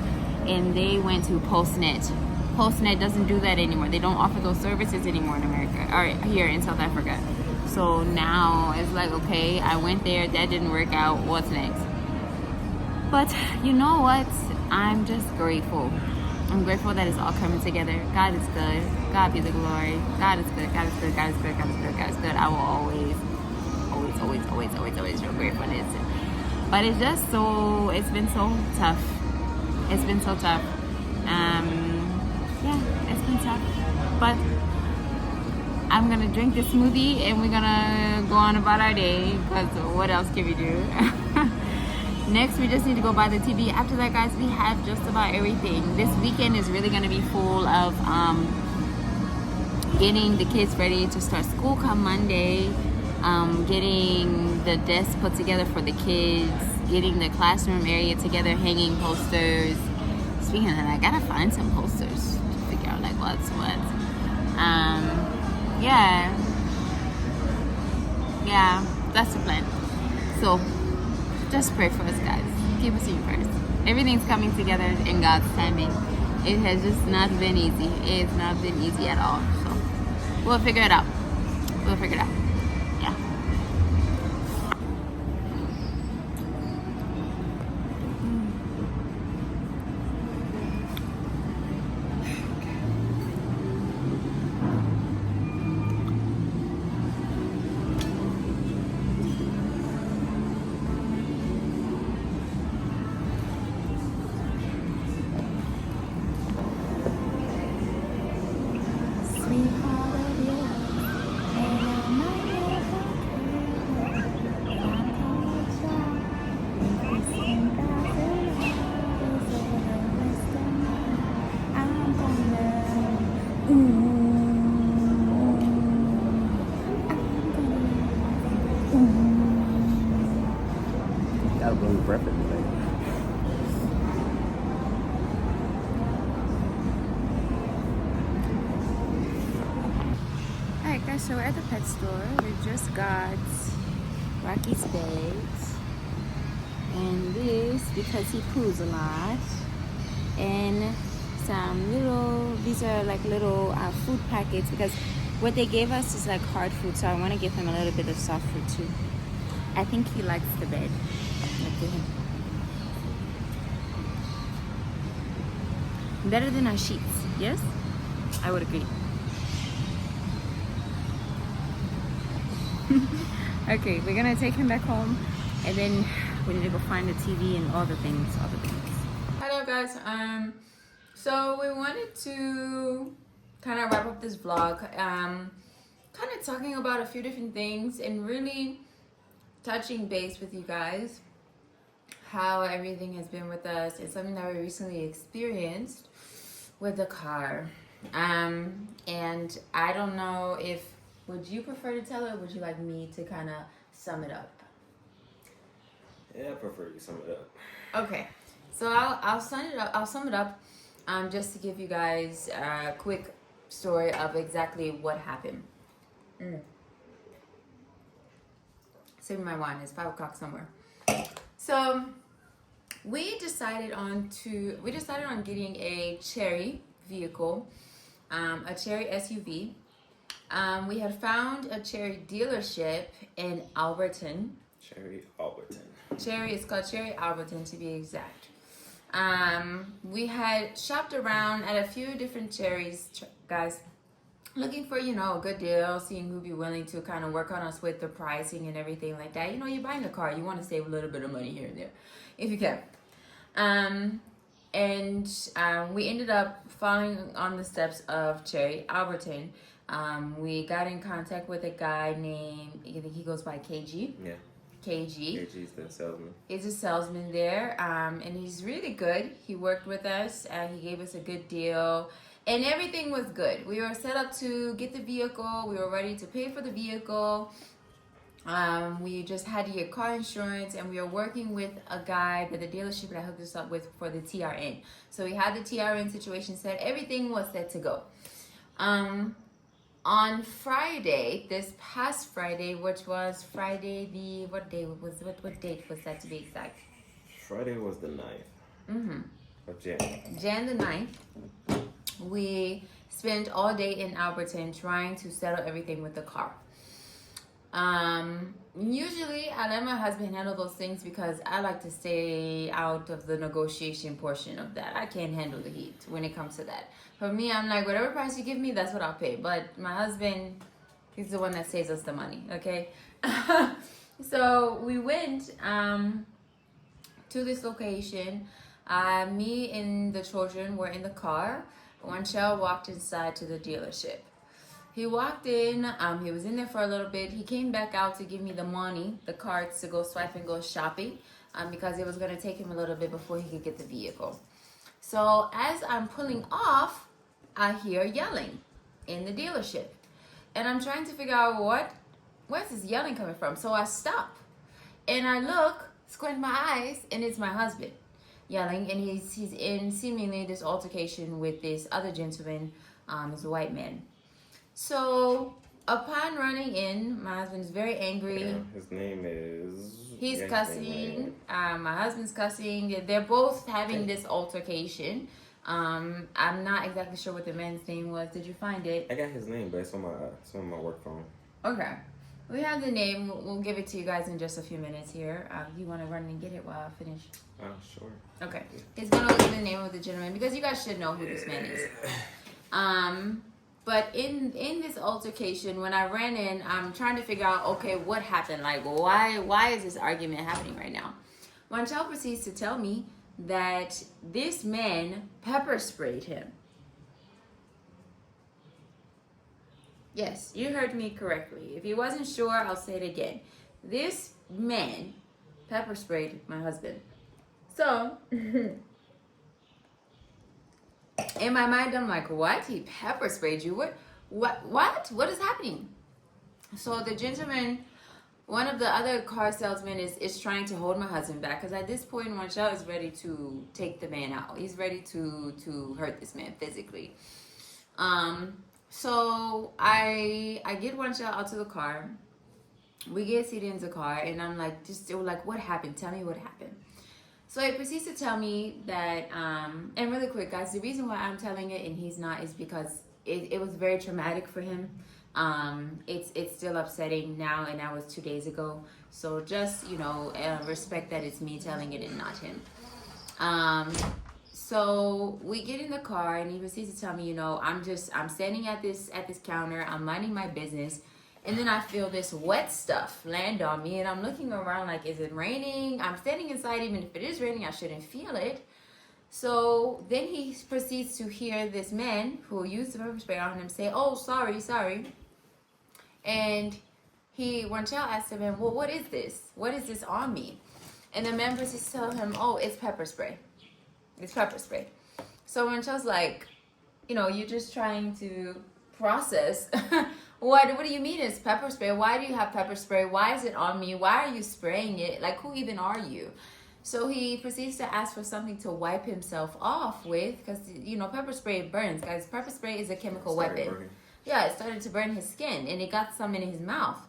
and they went to Postnet. Postnet doesn't do that anymore. They don't offer those services anymore in America, or here in South Africa. So now it's like, okay, I went there, that didn't work out, what's next? But you know what? I'm just grateful. I'm grateful that it's all coming together. God is good. God be the glory. God is good. God is good. God is good. God is good. God is good. I will always show gratefulness. But it's just it's been so tough. It's been so tough. Yeah, it's been tough. But I'm gonna drink the smoothie and we're gonna go on about our day, because what else can we do? Next, we just need to go buy the TV. After that, guys, we have just about everything. This weekend is really gonna be full of getting the kids ready to start school come Monday, getting the desk put together for the kids, getting the classroom area together, hanging posters. Speaking of that, I gotta find some posters to figure out like what's what. Yeah, that's the plan. So just pray for us, guys. Keep us in your prayers. Everything's coming together in God's timing. It has just not been easy. It's not been easy at all. So we'll figure it out. Yeah. Gotta bring breakfast today. Alright guys, so we're at the pet store. We just got Rocky's bags. And this, because he poos a lot. And some little, these are like little food packets, because what they gave us is like hard food, so I want to give him a little bit of soft food too. I think he likes the bed. Look at him. Better than our sheets, yes? I would agree. Okay, we're gonna take him back home, and then we need to go find the TV and all the things. Hello guys, so we wanted to kind of wrap up this vlog, kind of talking about a few different things and really touching base with you guys how everything has been with us. It's something that we recently experienced with the car, and I don't know if, would you prefer to tell it, or would you like me to kind of sum it up? Yeah, I prefer you sum it up. Okay, so I'll sum it up, just to give you guys a quick story of exactly what happened. Saving my wine. It's 5 o'clock somewhere. So we decided on getting a Cherry vehicle, a Cherry SUV. We had found a Cherry dealership in Alberton. It's called Cherry Alberton to be exact. We had shopped around at a few different Cherries, guys, looking for, a good deal, seeing who'd be willing to kind of work on us with the pricing and everything like that. You're buying a car, you want to save a little bit of money here and there, if you can. We ended up following on the steps of Cherry Alberton. We got in contact with a guy named, I think he goes by KG. Yeah. KG's the salesman. He's a salesman there, and he's really good. He worked with us, and he gave us a good deal, and everything was good. We were set up to get the vehicle. We were ready to pay for the vehicle. We just had to get car insurance, and we were working with a guy that the dealership that hooked us up with for the TRN. So we had the TRN situation set. Everything was set to go. On Friday, this past Friday, which was Friday what date was that to be exact? Friday was the 9th of Jan. Jan the 9th. We spent all day in Alberton trying to settle everything with the car. Usually I let my husband handle those things because I like to stay out of the negotiation portion of that. I can't handle the heat when it comes to that. For me, I'm like, whatever price you give me, that's what I'll pay. But my husband, he's the one that saves us the money, okay? So we went to this location. Me and the children were in the car. One child walked inside to the dealership. He walked in, he was in there for a little bit. He came back out to give me the money, the cards to go swipe and go shopping, because it was going to take him a little bit before he could get the vehicle. So as I'm pulling off, I hear yelling in the dealership. And I'm trying to figure out where's this yelling coming from? So I stop and I look, squint my eyes, and it's my husband yelling, and he's in seemingly this altercation with this other gentleman, he's a white man. So upon running in, my husband's very angry. Yeah, his name is... He's cussing. My husband's cussing. They're both having this altercation. I'm not exactly sure what the man's name was. Did you find it? I got his name, but it's on my work phone. Okay. We have the name. We'll give it to you guys in just a few minutes here. You want to run and get it while I finish? Oh, sure. Okay. He's going to give the name of the gentleman because you guys should know who this man is. But in this altercation, when I ran in, I'm trying to figure out, okay, what happened? Like, why is this argument happening right now? Montel proceeds to tell me that this man pepper sprayed him. Yes, you heard me correctly. If you wasn't sure, I'll say it again. This man pepper sprayed my husband. So... in my mind, I'm like, what? He pepper sprayed you? What is happening? So the gentleman, one of the other car salesmen is trying to hold my husband back, because at this point, Marshall is ready to take the man out. He's ready to hurt this man physically. So I get Marshall out to the car. We get seated in the car, and I'm like, what happened? Tell me what happened. So he proceeds to tell me that, and really quick, guys, the reason why I'm telling it and he's not is because it was very traumatic for him. It's still upsetting now, and that was 2 days ago. So just, respect that it's me telling it and not him. So we get in the car, and he proceeds to tell me, I'm standing at this counter, I'm minding my business. And then I feel this wet stuff land on me, and I'm looking around like, is it raining? I'm standing inside. Even if it is raining, I shouldn't feel it. So then he proceeds to hear this man who used the pepper spray on him say, oh, sorry. And one child asked him, well, what is this? What is this on me? And the man proceeds to tell him, oh, it's pepper spray. It's pepper spray. So one child's like, you're just trying to process what do you mean it's pepper spray? Why do you have pepper spray? Why is it on me? Why are you spraying it? Like, who even are you? So he proceeds to ask for something to wipe himself off with, because pepper spray burns, guys. Pepper spray is a chemical weapon. Burning. Yeah, it started to burn his skin, and it got some in his mouth.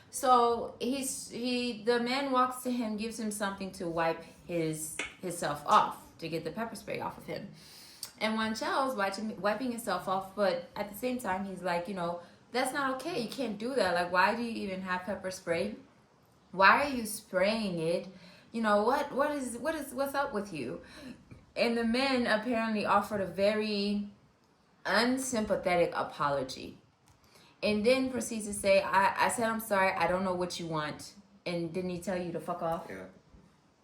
So the man walks to him, gives him something to wipe himself off, to get the pepper spray off of him. And one child's wiping himself off, but at the same time, he's like, that's not okay. You can't do that. Like, why do you even have pepper spray? Why are you spraying it? What's up with you? And the man apparently offered a very unsympathetic apology. And then proceeds to say, I said, I'm sorry, I don't know what you want. And didn't he tell you to fuck off? Yeah.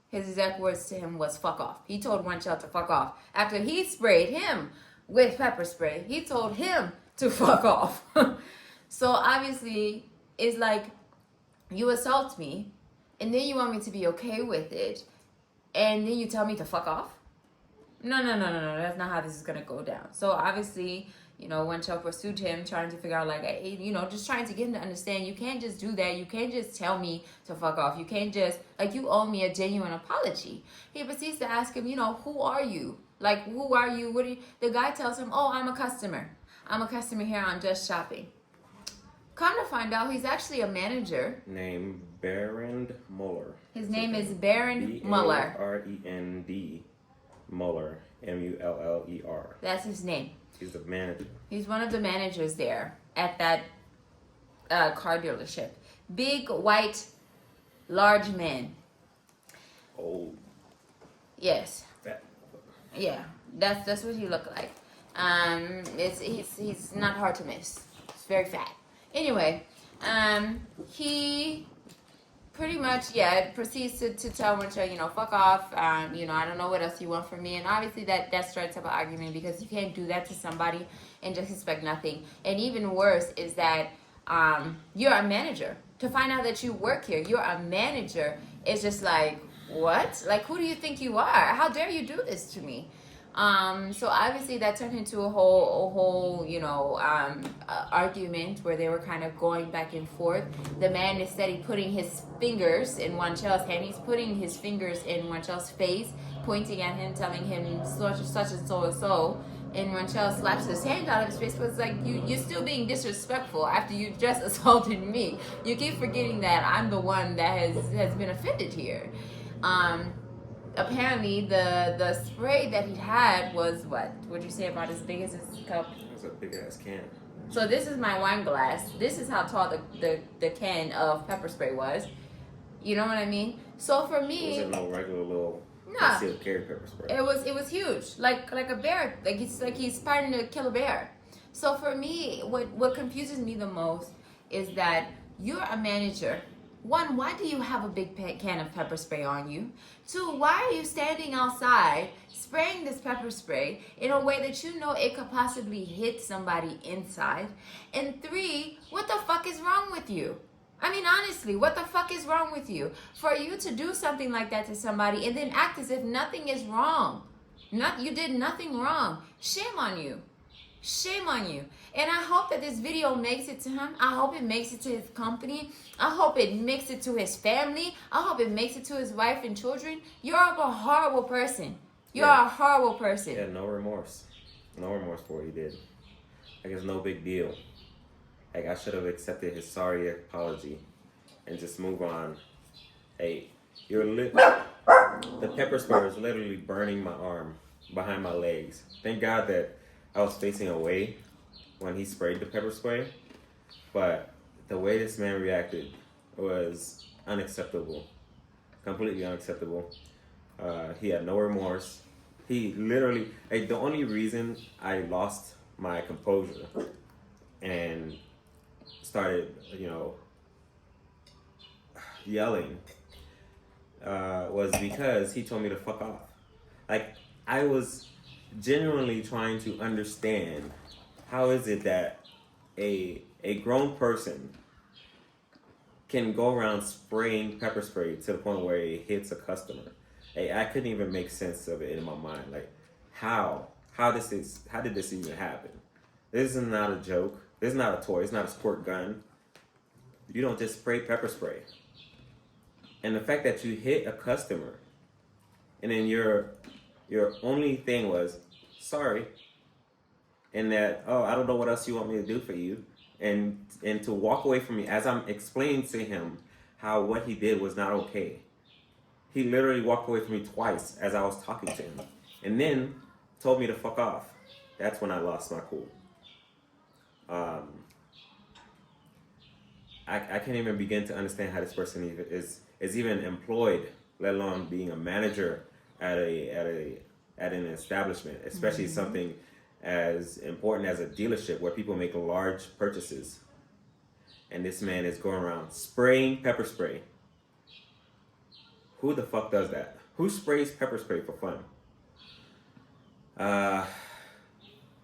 His exact words to him was, fuck off. He told one child to fuck off. After he sprayed him with pepper spray, he told him to fuck off. So obviously, it's like, you assault me, and then you want me to be okay with it, and then you tell me to fuck off? No. That's not how this is going to go down. So obviously, one child pursued him, trying to figure out, just trying to get him to understand, you can't just do that. You can't just tell me to fuck off. You can't just, you owe me a genuine apology. He proceeds to ask him, who are you? Like, who are you? What are you? The guy tells him, oh, I'm a customer. I'm a customer here on Just Shopping. Come to find out, he's actually a manager. Named Berend Muller. His name is Berend Muller. Berend Muller. Muller. That's his name. He's the manager. He's one of the managers there at that car dealership. Big, white, large man. Old. Yes. Fat. Yeah, that's what he looked like. He's not hard to miss. He's very fat. Anyway, he pretty much, yeah, it proceeds to tell Winchell, fuck off. I don't know what else you want from me. And obviously that starts up an argument because you can't do that to somebody and just expect nothing. And even worse is that you're a manager. To find out that you work here, you're a manager, is just like, what? Like, who do you think you are? How dare you do this to me? So obviously that turned into a whole, argument where they were kind of going back and forth. The man is steady putting his fingers in Wanchel's hand. He's putting his fingers in Wanchel's face, pointing at him, telling him such and so. And Wanchel slaps his hand out of his face, but it's like, you're still being disrespectful after you just assaulted me. You keep forgetting that I'm the one that has been offended here. Apparently the spray that he had was what? What'd you say, about as big as this cup? It was a big ass can. So this is my wine glass. This is how tall the can of pepper spray was. You know what I mean? So for me, it wasn't no regular little concealed carry pepper spray. It was huge, like a bear. Like he's fighting to kill a bear. So for me, what confuses me the most is that you're a manager. One, why do you have a big can of pepper spray on you? Two, why are you standing outside spraying this pepper spray in a way that you know it could possibly hit somebody inside? And three, what the fuck is wrong with you? I mean, honestly, what the fuck is wrong with you? For you to do something like that to somebody and then act as if nothing is wrong. You did nothing wrong. Shame on you. Shame on you. And I hope that this video makes it to him. I hope it makes it to his company. I hope it makes it to his family. I hope it makes it to his wife and children. You're a horrible person. You're a horrible person. Yeah, no remorse. No remorse for what he did. Like, it's no big deal. Like, I should have accepted his sorry apology and just move on. Hey, the pepper spray was literally burning my arm behind my legs. Thank God that I was facing away when he sprayed the pepper spray, but the way this man reacted was unacceptable, completely unacceptable. He had no remorse. He literally, like, the only reason I lost my composure and started, yelling was because he told me to fuck off. Like, I was genuinely trying to understand, how is it that a grown person can go around spraying pepper spray to the point where it hits a customer? I couldn't even make sense of it in my mind. Like, how did this even happen? This is not a joke. This is not a toy. It's not a squirt gun. You don't just spray pepper spray. And the fact that you hit a customer and then your only thing was sorry, and that, oh, I don't know what else you want me to do for you, and to walk away from me as I'm explaining to him how what he did was not okay. He literally walked away from me twice as I was talking to him, and then told me to fuck off. That's when I lost my cool. I can't even begin to understand how this person even is even employed, let alone being a manager at an establishment, especially something as important as a dealership where people make large purchases. And this man is going around spraying pepper spray. Who the fuck does that? Who sprays pepper spray for fun?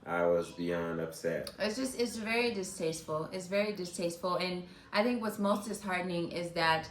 I was beyond upset. It's very distasteful. It's very distasteful. And I think what's most disheartening is that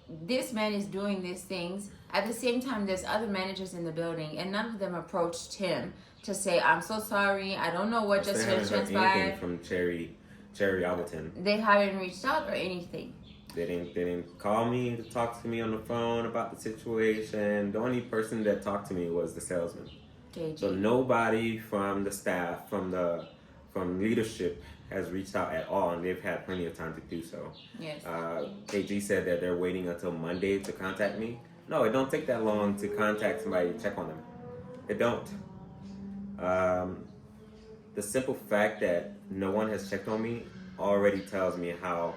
this man is doing these things. At the same time, there's other managers in the building, and none of them approached him to say, I'm so sorry, I don't know what just transpired. From Cherry Alberton. They haven't reached out or anything. They didn't call me to talk to me on the phone about the situation. The only person that talked to me was the salesman. KG. So nobody from the staff, from leadership has reached out at all, and they've had plenty of time to do so. Yes. KG said that they're waiting until Monday to contact me. No, it don't take that long to contact somebody to check on them. It don't. The simple fact that no one has checked on me already tells me how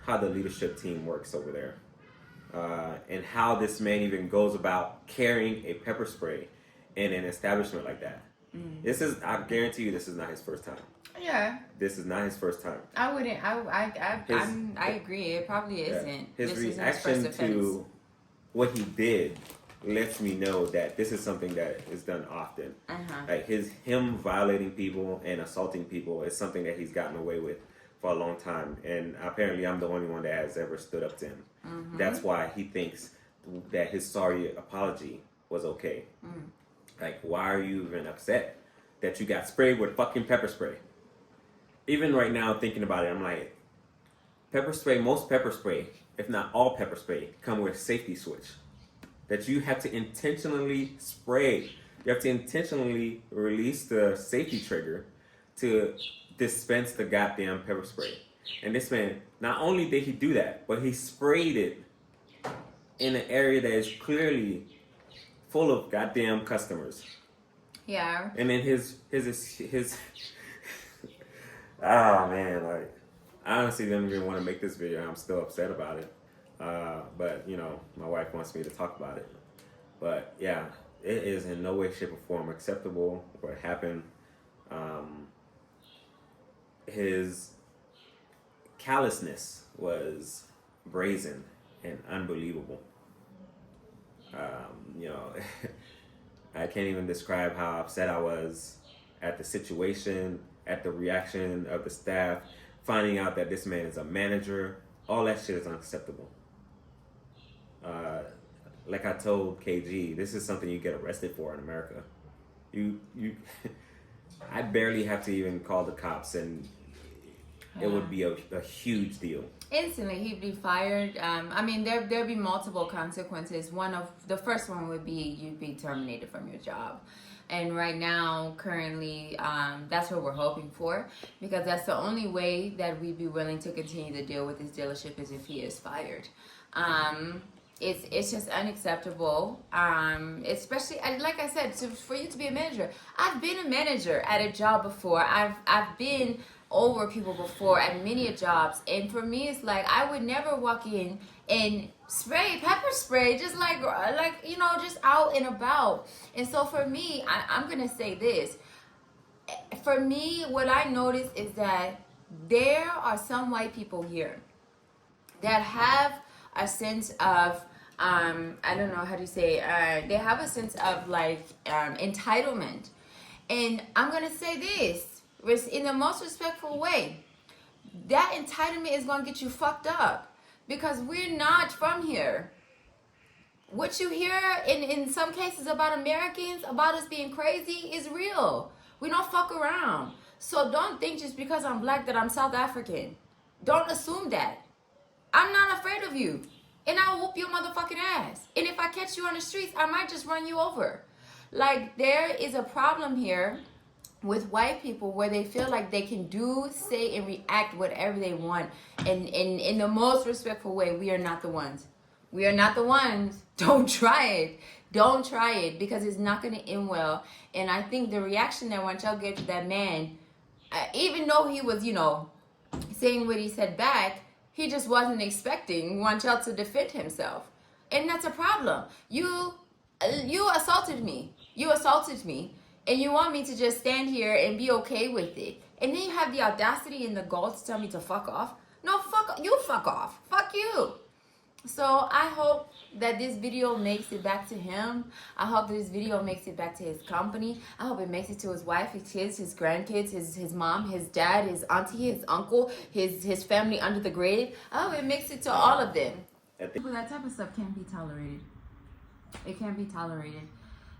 the leadership team works over there, and how this man even goes about carrying a pepper spray in an establishment like that. I guarantee you, this is not his first time. Yeah. This is not his first time. I wouldn't. I agree. It probably isn't. His This isn't reaction first to what he did lets me know that this is something that is done often. Like him violating people and assaulting people is something that he's gotten away with for a long time, and apparently I'm the only one that has ever stood up to him. That's why he thinks that his sorry apology was okay. Like, why are you even upset that you got sprayed with fucking pepper spray? Even right now, thinking about it, I'm like, pepper spray, most pepper spray, if not all pepper spray, come with a safety switch. That you have to intentionally spray. You have to intentionally release the safety trigger to dispense the goddamn pepper spray. And this man, not only did he do that, but he sprayed it in an area that is clearly full of goddamn customers. Yeah. And then his oh man, like, I honestly didn't even want to make this video. I'm still upset about it. But you know, my wife wants me to talk about it. But yeah, it is in no way, shape, or form acceptable what happened. His callousness was brazen and unbelievable. You know, I can't even describe how upset I was at the situation, at the reaction of the staff, finding out that this man is a manager. All that shit is unacceptable. Like I told KG, this is something you get arrested for in America. You I barely have to even call the cops, and it would be a huge deal. Instantly, he'd be fired. I mean, there'd be multiple consequences. The first one would be you'd be terminated from your job. And right now, currently, that's what we're hoping for, because that's the only way that we'd be willing to continue to deal with this dealership is if he is fired. It's just unacceptable. Especially, like I said, for you to be a manager. I've been a manager at a job before. I've been over people before at many jobs, and for me, it's like I would never walk in and spray pepper spray just like you know, just out and about. And so for me, I'm gonna say this. For me, what I notice is that there are some white people here that have a sense of I don't know how to say they have a sense of like entitlement. And I'm gonna say this in the most respectful way. That entitlement is gonna get you fucked up, because we're not from here. What you hear in some cases about Americans, about us being crazy, is real. We don't fuck around. So don't think just because I'm black that I'm South African. Don't assume that. I'm not afraid of you, and I'll whoop your motherfucking ass. And if I catch you on the streets, I might just run you over. Like, there is a problem here with white people where they feel like they can do, say, and react whatever they want, and in the most respectful way. We are not the ones. We are not the ones. Don't try it. Don't try it, because it's not going to end well. And I think the reaction that Wanchel gave to that man, even though he was, you know, saying what he said back, he just wasn't expecting Wanchel to defend himself. And that's a problem. You assaulted me. You assaulted me. And you want me to just stand here and be okay with it. And then you have the audacity and the gall to tell me to fuck off. No, fuck off. Fuck you. So I hope that this video makes it back to him. I hope this video makes it back to his company. I hope it makes it to his wife, his kids, his grandkids, his mom, his dad, his auntie, his uncle, his family under the grave. I hope it makes it to all of them. That type of stuff can't be tolerated. It can't be tolerated.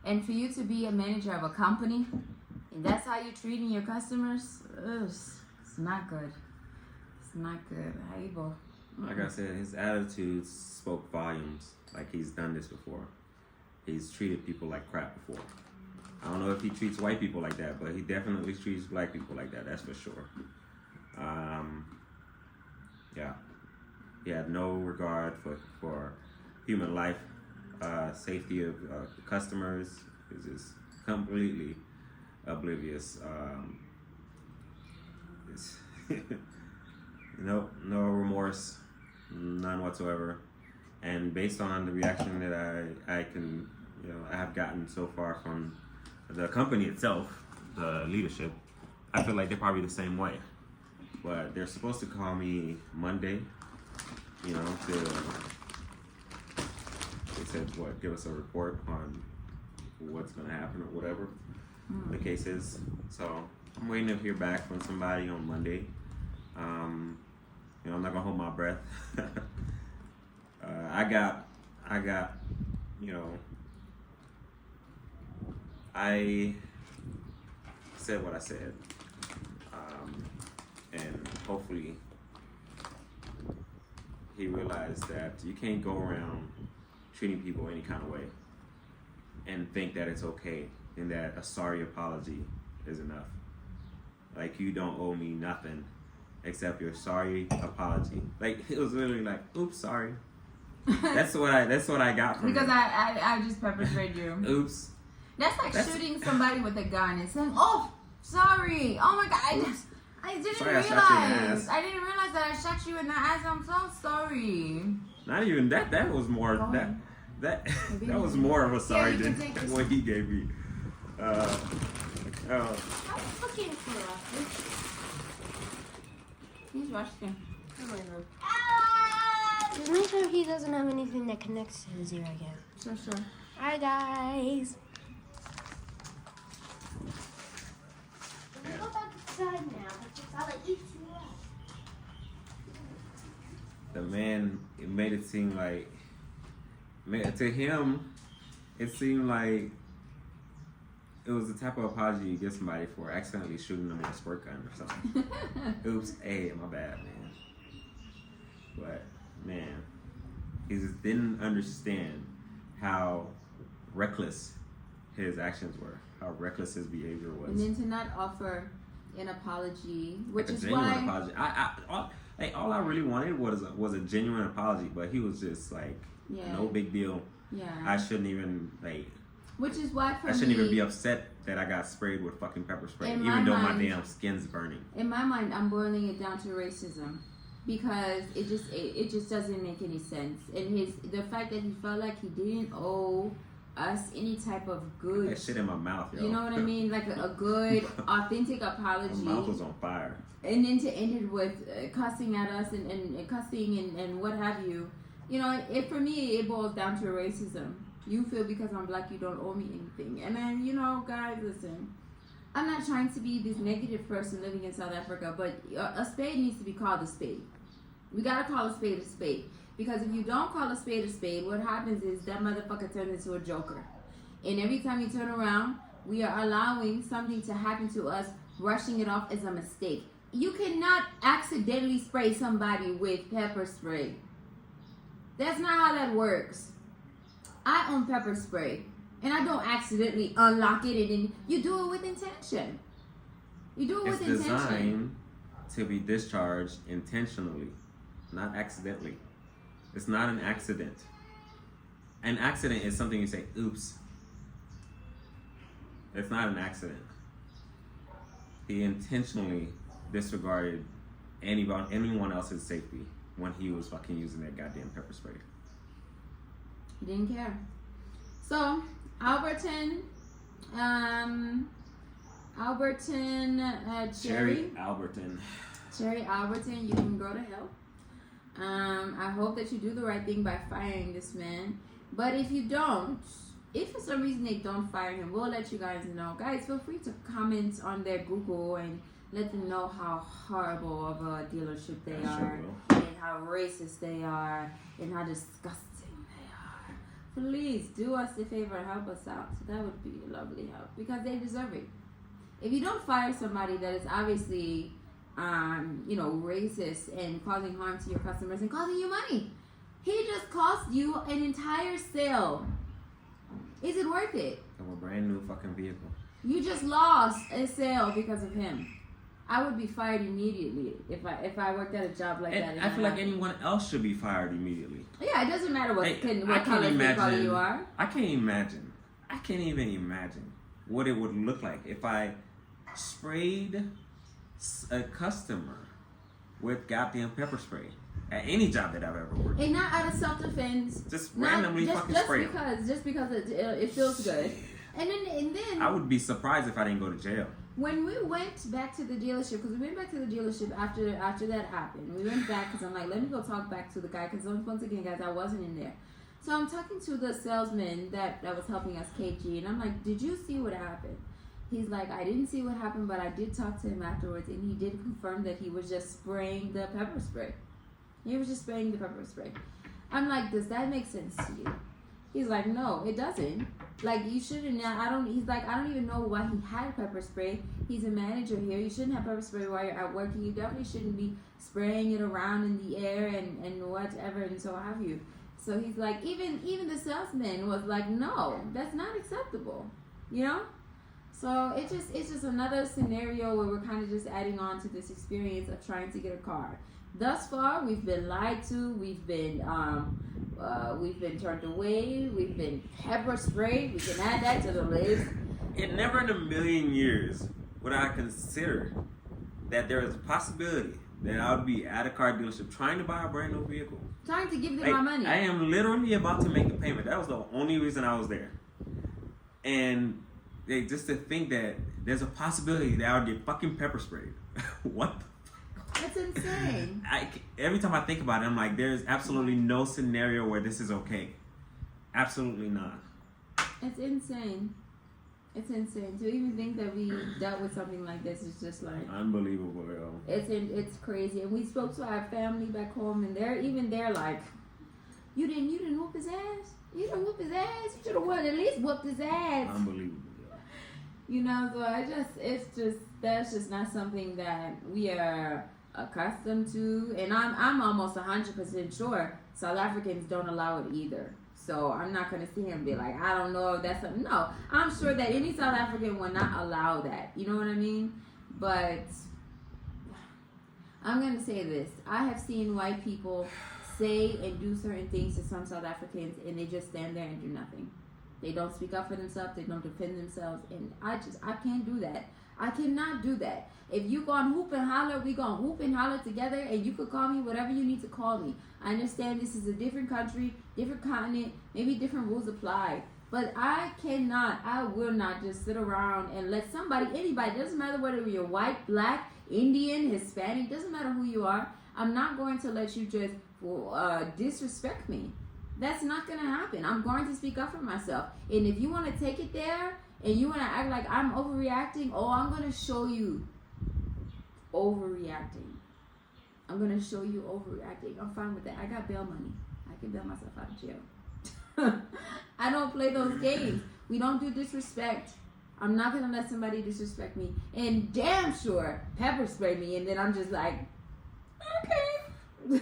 And for you to be a manager of a company, and that's how you're treating your customers, it's not good. It's not good. How you both? Like I said, his attitude spoke volumes. Like, he's done this before. He's treated people like crap before. I don't know if he treats white people like that, but he definitely treats black people like that. That's for sure. Yeah. He had no regard for human life, safety of customers. Is just completely oblivious. No remorse, none whatsoever. And based on the reaction that I can, I have gotten so far from the company itself, the leadership, I feel like they're probably the same way. But they're supposed to call me Monday, you know, they said, what, give us a report on what's going to happen or whatever the case is. So I'm waiting to hear back from somebody on Monday. You know, I'm not going to hold my breath. I got, you know, I said what I said. And hopefully he realized that you can't go around treating people any kind of way and think that it's okay and that a sorry apology is enough. Like, you don't owe me nothing except your sorry apology. Like, it was literally like, oops, sorry. That's what I got from Because it. I just pepper sprayed you. Oops. That's like shooting somebody with a gun and saying, "Oh, sorry. Oh my God, I didn't Sorry, I realize. shot you in the ass." I didn't realize that I shot you in the ass. I'm so sorry." Not even that. That was more Go that ahead. that was more of a sorry you can than take this. what he gave me. I was looking for He's rushing. Just make sure he doesn't have anything that connects to his ear again. Sure. Hi guys. Go back inside now. I'll eat you up. The man, it made it seem like, to him, it seemed like it was the type of apology you give somebody for accidentally shooting them with a squirt gun or something. Oops, hey, my bad, man. But, man, he just didn't understand how reckless his actions were, how reckless his behavior was. And then to not offer an apology, which Like a is genuine why. apology. All I really wanted was a genuine apology, but he was just like, Yeah. no big deal. Yeah. I shouldn't even Which is why for I shouldn't me, even be upset that I got sprayed with fucking pepper spray, In even my though my mind- damn skin's burning. in my mind, I'm boiling it down to racism, because it just doesn't make any sense. And the fact that he felt like he didn't owe us any type of good, That shit in my mouth, yo. you know what I mean, like a good, authentic My apology. mouth was on fire. And then to end it with cussing at us and cussing and what have you, you know, for me it boils down to racism. You feel because I'm black you don't owe me anything. And then, you know, guys, listen, I'm not trying to be this negative person living in South Africa, but a spade needs to be called a spade. We gotta call a spade, because if you don't call a spade, what happens is that motherfucker turns into a joker. And every time you turn around, we are allowing something to happen to us, brushing it off as a mistake. You cannot accidentally spray somebody with pepper spray. That's not how that works. I own pepper spray, and I don't accidentally unlock it, and then you do it with intention. You do it It's with intention. designed to be discharged intentionally, not accidentally. It's not an accident. An accident is something you say, oops. It's not an accident. He intentionally disregarded anyone else's safety when he was fucking using that goddamn pepper spray. He didn't care. So, Alberton, Cherry Alberton. Cherry Alberton, you can go to hell. I hope that you do the right thing by firing this man. But if you don't, if for some reason they don't fire him, we'll let you guys know. Guys, feel free to comment on their Google and let them know how horrible of a dealership they I sure are, will. and how racist they are, and how disgusting they are. Please do us a favor, help us out. That would be a lovely help, because they deserve it. If you don't fire somebody that is obviously, racist and causing harm to your customers and causing you money, he just cost you an entire sale. Is it worth it? Of a brand new fucking vehicle. You just lost a sale because of him. I would be fired immediately if I worked at a job like that. And and I feel like had- anyone else should be fired immediately. Yeah, it doesn't matter what Hey, what color skin color you are. I can't even imagine what it would look like if I sprayed a customer with goddamn pepper spray at any job that I've ever worked. And not out of self-defense. Just randomly fucking spray 'em. just because it feels good. And then I would be surprised if I didn't go to jail. When we went back to the dealership, because we went back to the dealership after that happened, we went back because I'm like, let me go talk back to the guy, because once again, guys, I wasn't in there. So I'm talking to the salesman that was helping us, KG, and I'm like, did you see what happened? He's like, I didn't see what happened, but I did talk to him afterwards, and he did confirm that he was just spraying the pepper spray. He was just spraying the pepper spray. I'm like, does that make sense to you? He's like, no, it doesn't. Like, you shouldn't. He's like, I don't even know why he had pepper spray. He's a manager here. You shouldn't have pepper spray while you're at work. You definitely shouldn't be spraying it around in the air and whatever and so have you. So he's like, even the salesman was like, no, that's not acceptable. You know? So it's just another scenario where we're kind of just adding on to this experience of trying to get a car. Thus far, we've been lied to. We've been turned away. We've been pepper sprayed. We can add that to the list. And never in a million years would I consider that there is a possibility that I would be at a car dealership trying to buy a brand new vehicle. Trying to give them my money. I am literally about to make a payment. That was the only reason I was there. And just to think that there's a possibility that I would get fucking pepper sprayed. What the That's insane. Every time I think about it, I'm like, there's absolutely no scenario where this is okay. Absolutely not. It's insane. It's insane. To even think that we dealt with something like this is just like unbelievable, yo. It's crazy. And we spoke to our family back home, and they're like, you didn't whoop his ass. You didn't whoop his ass. You should have at least whooped his ass. Unbelievable. You know, so that's just not something that we are accustomed to, and I'm almost 100% sure South Africans don't allow it either. So I'm not gonna see him be like, I don't know if that's something. No, I'm sure that any South African will not allow that. You know what I mean? But I'm gonna say this: I have seen white people say and do certain things to some South Africans, and they just stand there and do nothing. They don't speak up for themselves. They don't defend themselves. And I can't do that. I cannot do that. If you gonna hoop and holler, we gonna hoop and holler together, and you could call me whatever you need to call me. I understand this is a different country, different continent, maybe different rules apply. But I will not just sit around and let anybody, doesn't matter whether you're white, black, Indian, Hispanic, doesn't matter who you are, I'm not going to let you just disrespect me. That's not going to happen. I'm going to speak up for myself. And if you want to take it there and you want to act like I'm overreacting, I'm going to show you overreacting. I'm going to show you overreacting. I'm fine with that. I got bail money. I can bail myself out of jail. I don't play those games. We don't do disrespect. I'm not going to let somebody disrespect me. And damn sure pepper spray me. And then I'm just like, okay,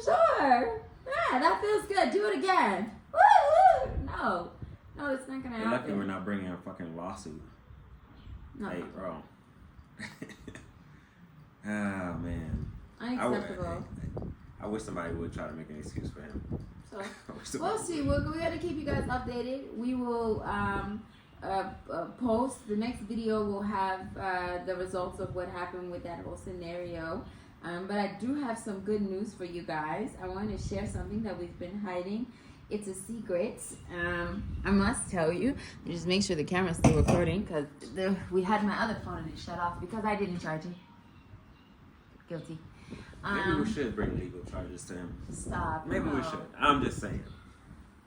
sure. Yeah, that feels good. Do it again. Woo! No, it's not gonna happen. Lucky we're not bringing a fucking lawsuit. No. Hey, bro. Ah, man. Unacceptable. I wish somebody would try to make an excuse for him. So we'll see. We're gonna keep you guys updated. We will post the next video. Will have the results of what happened with that whole scenario. But I do have some good news for you guys. I want to share something that we've been hiding. It's a secret. I must tell you. Just make sure the camera's still recording, because we had my other phone and it shut off because I didn't charge it. Guilty. Maybe we should bring legal charges to him. Stop. Maybe we should. I'm just saying.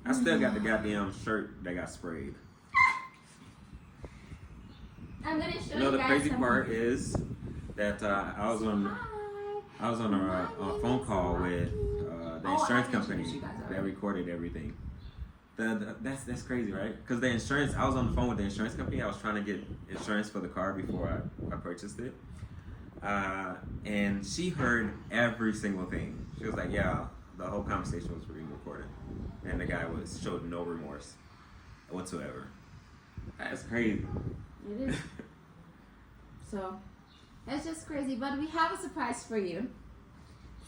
I still got the goddamn shirt that got sprayed. I'm gonna show You know, you the guys crazy something. part is that I was on a phone call with the insurance company that recorded everything. That's crazy, right? Because I was on the phone with the insurance company. I was trying to get insurance for the car before I purchased it. And she heard every single thing. She was like, yeah, the whole conversation was being recorded. And the guy showed no remorse whatsoever. That's crazy. It is. So, that's just crazy. But we have a surprise for you.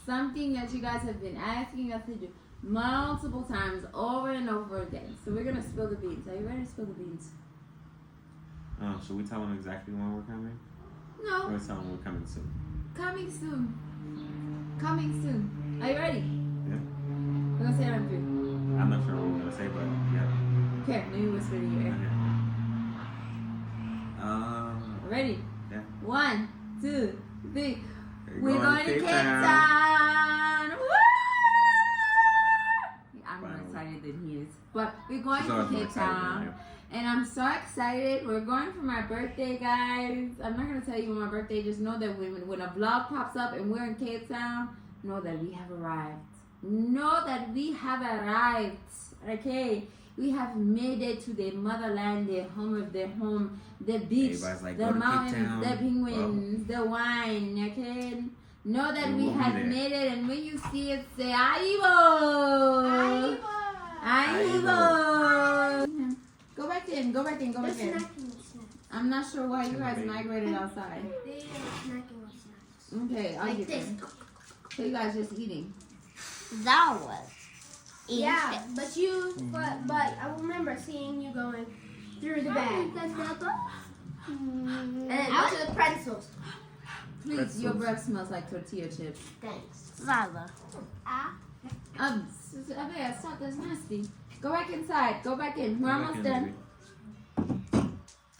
Something that you guys have been asking us to do multiple times over and over again. So we're going to spill the beans. Are you ready to spill the beans? Should we tell them exactly when we're coming? No. Or tell them we're coming soon? Coming soon. Coming soon. Are you ready? Yeah. We're going to say it on 3. I'm not sure what we're going to say, but yeah. Okay, let me whisper to your ear. Okay. Ready? Yeah. 1, 2, 3. We're We're going to Cape Town. Woo! I'm more Finally. excited than he is. But we're going She's to always more Cape excited than I Town. am. And I'm so excited. We're going for my birthday, guys. I'm not going to tell you when my birthday. Just know that when a vlog pops up and we're in Cape Town, know that we have arrived. Know that we have arrived. Okay? We have made it to the motherland, the home of the home, the beach, Everybody's like, the go to Cape mountains, Town. the penguins, the wine. Okay? Know that We we will be have there. made it, and when you see it, say Aibo! Aibo! Go back in, go back in, go back in. I'm not sure why you guys migrated outside. They are snacking on snacks. Okay, I'll Like get this. them. So you guys just eating. That was. Yeah, but I remember seeing you going through the bag. And then out to the pretzels. Please, your breath smells like tortilla chips. Thanks. Lava. Stop, that's nasty. Go back inside, go back in. We're almost done.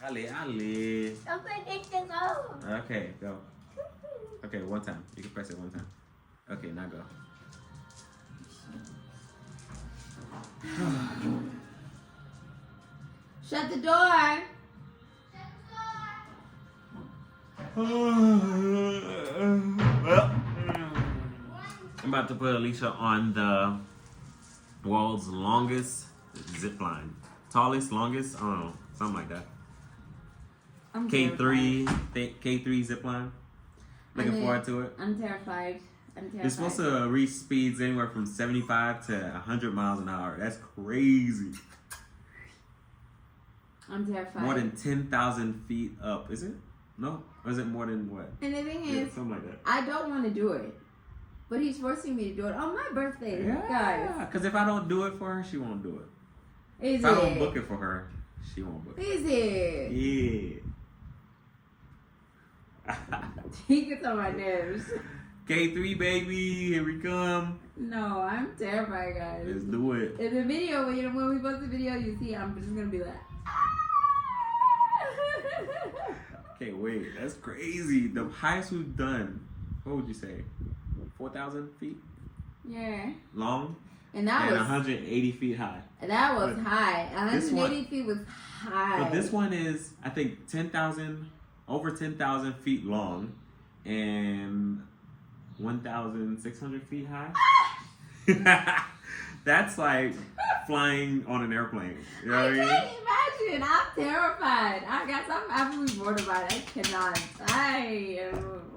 Ali. Open it to go. Okay, go. Okay, one time. You can press it one time. Okay, now go. Shut the door. I'm about to put Alicia on the world's longest zip line. Tallest, longest, I don't know, something like that. I'm K3 zip line. Looking forward to it. I'm terrified. I'm terrified. It's supposed to reach speeds anywhere from 75 to 100 miles an hour. That's crazy. I'm terrified. More than 10,000 feet up, is it? No? Or is it more than what? And the thing Yeah, is, something like that. I don't want to do it. But he's forcing me to do it on my birthday, guys. Yeah, because if I don't do it for her, she won't do it. Is If I don't it? book it for her, she won't book it. Is it? Yeah. He gets on my nerves. K3 baby, here we come. No, I'm terrified, guys. Let's do it. In the video, when we post the video, you see, I'm just gonna be like. Can't wait. That's crazy. The highest we've done, what would you say? 4,000 feet Yeah. long And that and was 180 feet high. that was But high. this 180 one- feet was high. But this one is, I think, over 10,000 feet long and 1,600 feet high. That's like flying on an airplane. You know I what I mean? can't imagine. I'm terrified. I'm absolutely bored about it. I cannot.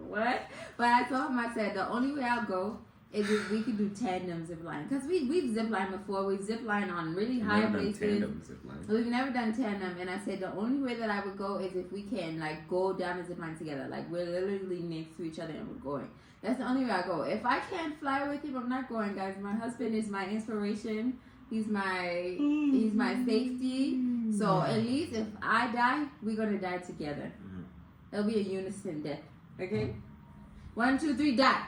What? But I told him, I said, the only way I'll go is if we could do tandem zip line. Because we've zip lined before. We've zip lined on really high Never done places. tandem zip line. We've never done tandem. And I said, the only way that I would go is if we can, like, go down the zip line together. Like, we're literally next to each other and we're going. That's the only way I go. If I can't fly with him, I'm not going, guys. My husband is my inspiration. He's my safety. So at least if I die, we're gonna die together. It'll be a unison death. Okay? 1, 2, 3, die.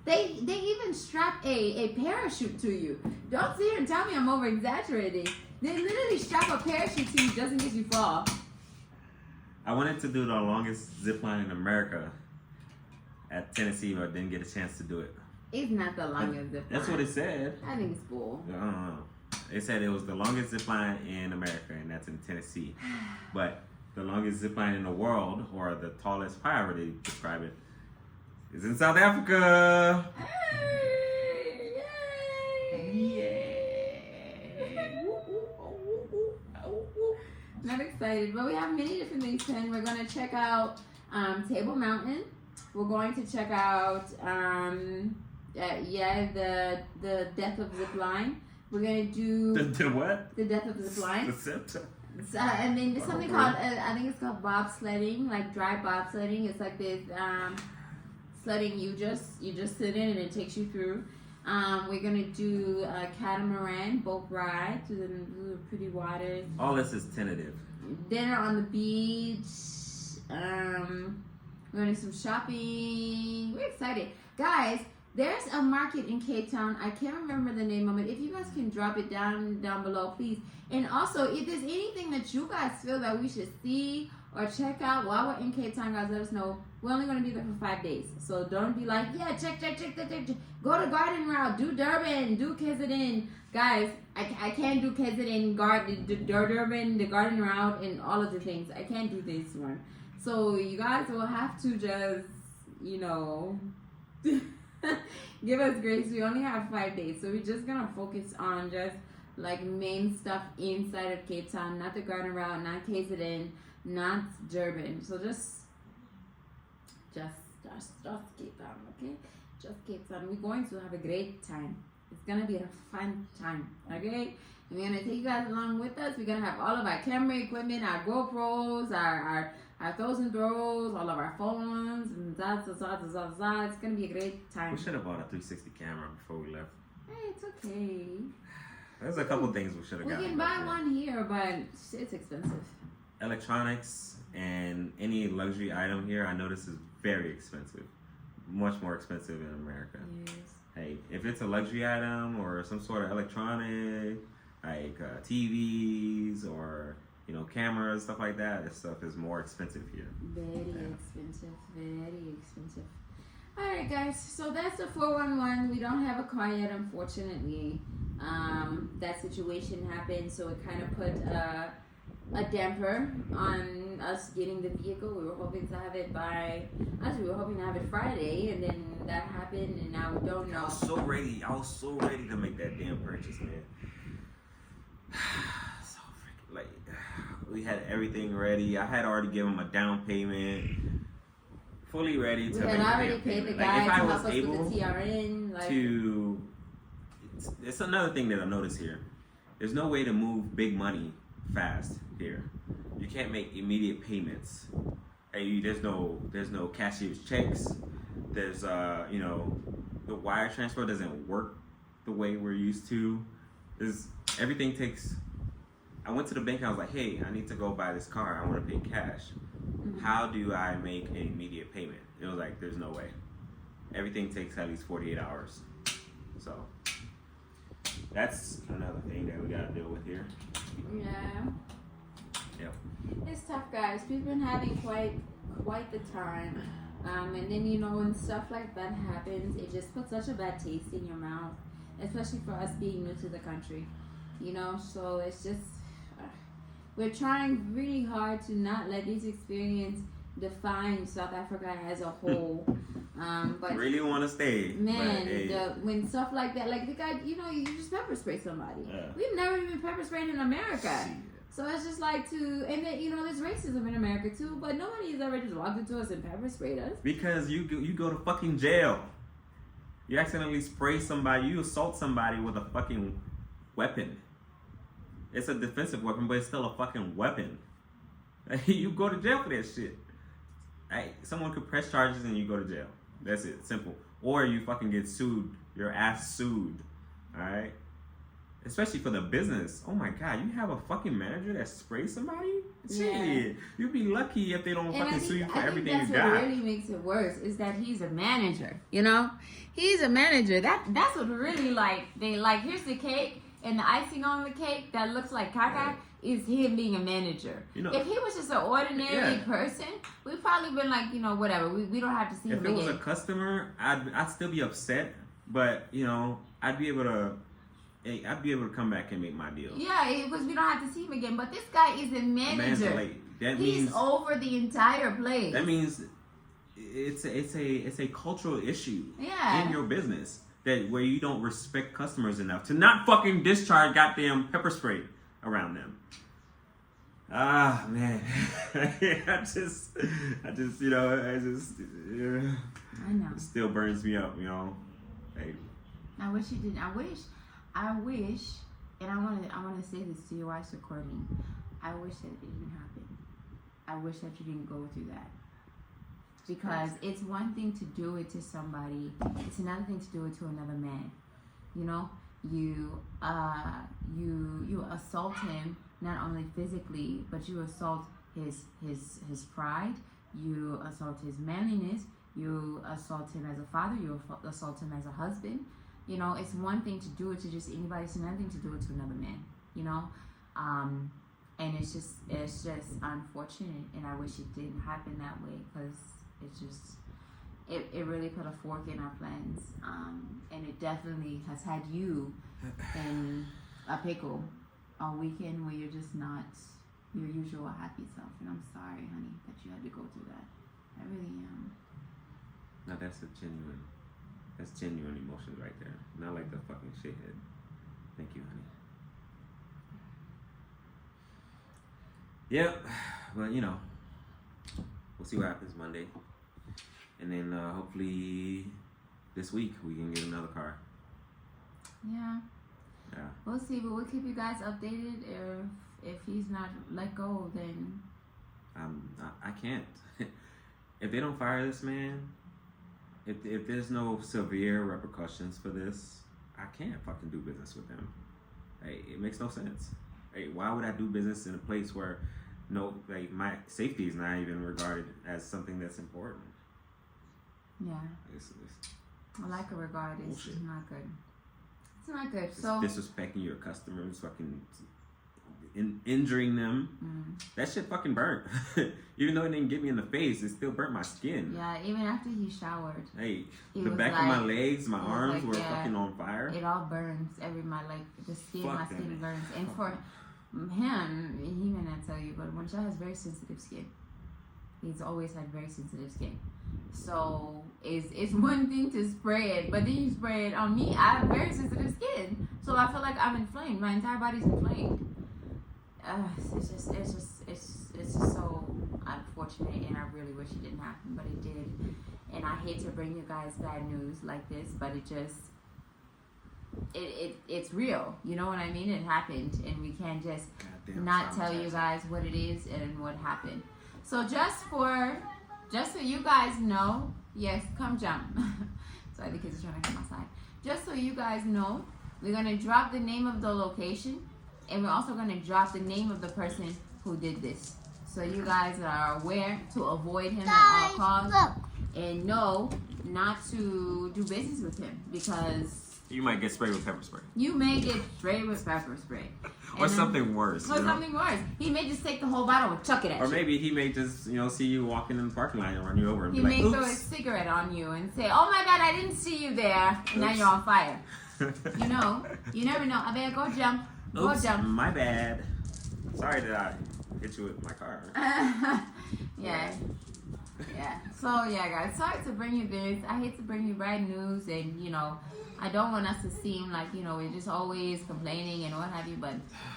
They even strap a parachute to you. Don't sit here and tell me I'm over exaggerating. They literally strap a parachute to you just in case you fall. I wanted to do the longest zip line in America at Tennessee, but didn't get a chance to do it. It's not the longest zip line. That's what it said. I think it's cool. I don't know. They said it was the longest zip line in America, and that's in Tennessee. But the longest zip line in the world, or the tallest, however they describe it, is in South Africa. Not excited, but we have many different things planned. We're going to check out Table Mountain. We're going to check out the Death of Zip Line. We're gonna do The what? the Death of Zip Line. The zip. And then there's something called I think it's called bobsledding, like dry bobsledding. It's like this sledding you just sit in and it takes you through. We're gonna do a catamaran boat ride through the pretty waters. All this is tentative. Dinner on the beach. We're gonna do some shopping. We're excited, guys. There's a market in Cape Town. I can't remember the name of it. If you guys can drop it down below, please. And also, if there's anything that you guys feel that we should see or check out while we're in Cape Town, guys, let us know. We're only going to be there for 5 days. So don't be like, yeah, check. Go to Garden Route, do Durban, do KZN. Guys, I can't do KZN, Durban, the Garden Route, and all of the things. I can't do this one. So you guys will have to just, you know, give us grace. We only have 5 days. So we're just going to focus on just like main stuff inside of Cape Town, not the Garden Route, not KZN, not Durban. So just Cape Town, okay? Just Cape Town. We're going to have a great time. It's gonna be a fun time, okay? And we're gonna take you guys along with us. We're gonna have all of our camera equipment, our GoPros, our throws and throws, all of our phones, and It's gonna be a great time. We should have bought a 360 camera before we left. Hey, it's okay. There's a couple things we should have gotten. We can buy one here, but it's expensive. Electronics and any luxury item here, I notice is very expensive. Much more expensive in America. Yes. Hey, if it's a luxury item or some sort of electronic, like TVs or cameras, stuff like that, this stuff is more expensive here. Very expensive. All right, guys. So that's the 411. We don't have a car yet, unfortunately. That situation happened, so it kind of put a damper on us getting the vehicle. We were hoping to have it Friday, and then that happened, and now we don't know. I was so ready to make that damn purchase, man. So freaking like we had everything ready. I had already given him a down payment, fully ready to. We had already paid the guy to help us with the TRN. It's another thing that I noticed here. There's no way to move big money fast here. You can't make immediate payments. There's no cashier's checks. There's the wire transfer doesn't work the way we're used to. Everything takes. I went to the bank and I was like, hey, I need to go buy this car. I want to pay cash. Mm-hmm. How do I make an immediate payment? It was like, there's no way. Everything takes at least 48 hours. So that's another thing that we gotta deal with here. Yeah. Yep. It's tough, guys. We've been having quite the time. And then when stuff like that happens, it just puts such a bad taste in your mouth, especially for us being new to the country. So it's just we're trying really hard to not let this experience define South Africa as a whole. But really want to stay, man. When stuff like that, like the guy, you just pepper spray somebody. Yeah. We've never even pepper sprayed in America. So it's just like and then there's racism in America too, but nobody has ever just walked into us and pepper sprayed us. Because you go to fucking jail. You accidentally spray somebody, you assault somebody with a fucking weapon. It's a defensive weapon, but it's still a fucking weapon. You go to jail for that shit. Someone could press charges and you go to jail. That's it, simple. Or you fucking get sued, your ass sued. Alright? Especially for the business. Oh my god, you have a fucking manager that sprays somebody? Shit. Yeah. You'd be lucky if they don't fucking sue you for everything you got. That's what really makes it worse is that he's a manager. He's a manager. That's what really here's the cake and the icing on the cake that looks like caca is him being a manager. If he was just an ordinary person, we'd probably been like, whatever. We don't have to see him again. If it was a customer, I'd still be upset, but I'd be able to come back and make my deal. Yeah, because we don't have to see him again. But this guy is a manager. He's over the entire place. That means it's a cultural issue in your business where you don't respect customers enough to not fucking discharge goddamn pepper spray around them. Ah, man. I just I know. It still burns me up, Hey. I wish you didn't. I wish, and I want to say this to your wife's recording. I wish that it didn't happen. I wish that you didn't go through that. Because it's one thing to do it to somebody. It's another thing to do it to another man. You assault him not only physically, but you assault his pride. You assault his manliness. You assault him as a father. You assault him as a husband. You know, it's one thing to do it to just anybody. It's another thing to do it to another man. You know, and it's just unfortunate, and I wish it didn't happen that way, because it really put a fork in our plans, and it definitely has had you in a pickle all weekend where you're just not your usual happy self. And I'm sorry, honey, that you had to go through that. I really am. No, that's genuine emotions right there. Not like the fucking shithead. Thank you, honey. Yep, but you know, we'll see what happens Monday, and then hopefully this week we can get another car. Yeah, we'll see, but we'll keep you guys updated. If he's not let go, then I can't. If they don't fire this man, if there's no severe repercussions for this, I can't fucking do business with him. Hey, it makes no sense. Hey, why would I do business in a place where my safety is not even regarded as something that's important? Yeah. It's I like a regard. It's not good. It's not good. It's so disrespecting your customers, fucking injuring them. That shit fucking burnt. Even though it didn't get me in the face, it still burnt my skin. Yeah, even after he showered. Hey, the back of my legs, my arms were fucking on fire. It all burns. The skin, my skin burns. And for him, he may not tell you, but Monisha has very sensitive skin. He's always had very sensitive skin. So it's one thing to spray it, but then you spray it on me. I have very sensitive skin, so I feel like I'm inflamed. My entire body's inflamed. It's just so unfortunate, and I really wish it didn't happen, but it did. And I hate to bring you guys bad news like this, but it's real. You know what I mean? It happened, and we can't just not tell you guys what it is and what happened. So just so you guys know, yes, come jump. Sorry, the kids are trying to come outside. Just so you guys know, we're gonna drop the name of the location, and we're also gonna drop the name of the person who did this, so you guys are aware to avoid him at all costs, and know not to do business with him, because you might get sprayed with pepper spray. You may get sprayed with pepper spray. Or something worse. Or something worse. He may just take the whole bottle and chuck it at you. Or maybe he may just, see you walking in the parking lot and run you over and he be like, may oops. throw a cigarette on you and say, oh my bad, I didn't see you there. And now you're on fire. You never know. I better go jump. Go Oops, jump. My bad. Sorry that I hit you with my car. Yeah. So yeah, guys, sorry to bring you this. I hate to bring you bad news, and I don't want us to seem like we're just always complaining and what have you. But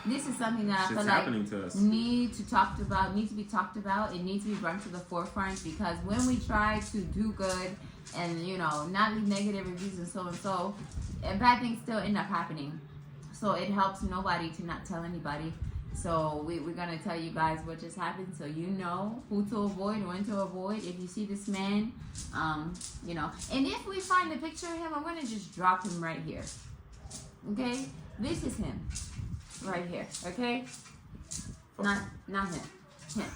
this is something that I feel like needs to be talked about. It needs to be brought to the forefront, because when we try to do good and not leave negative reviews and so, and bad things still end up happening. So it helps nobody to not tell anybody. So we're going to tell you guys what just happened, so you know who to avoid, when to avoid. If you see this man, and if we find a picture of him, I'm going to just drop him right here. Okay? This is him. Right here. Okay? Not him. Him.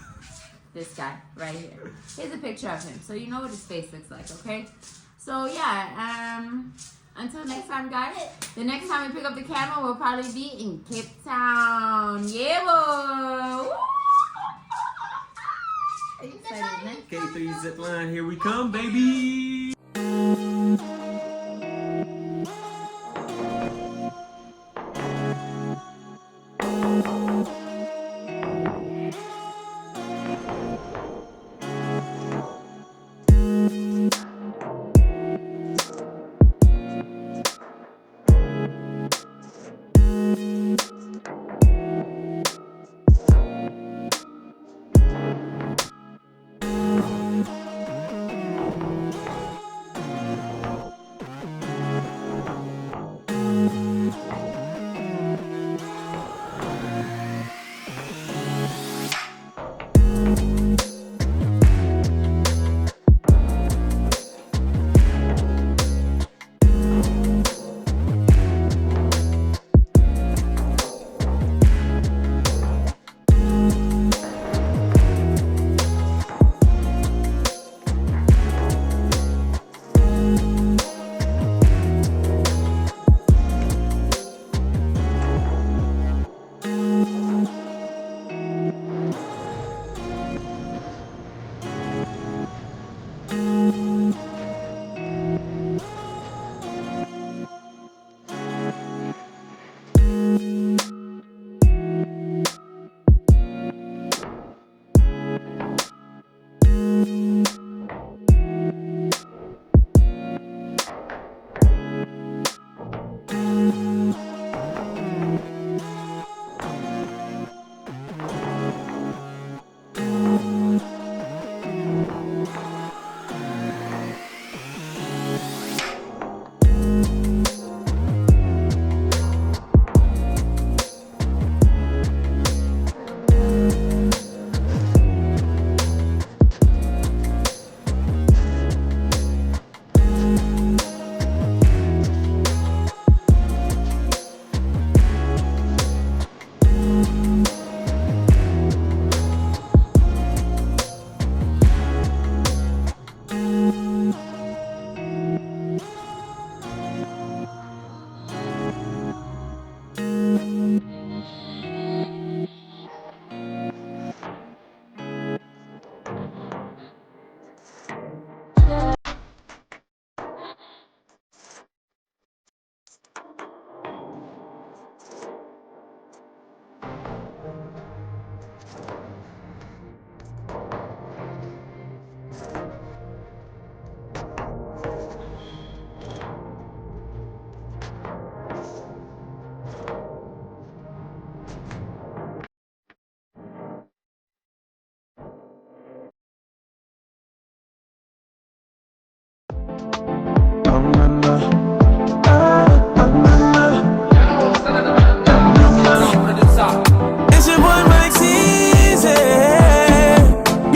This guy right here. Here's a picture of him, so you know what his face looks like, okay? So yeah, until next time, guys. The next time we pick up the camera, we'll probably be in Cape Town. Yeah, boy. Are you excited, man? K3 Zipline, here we come, baby.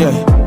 Yeah.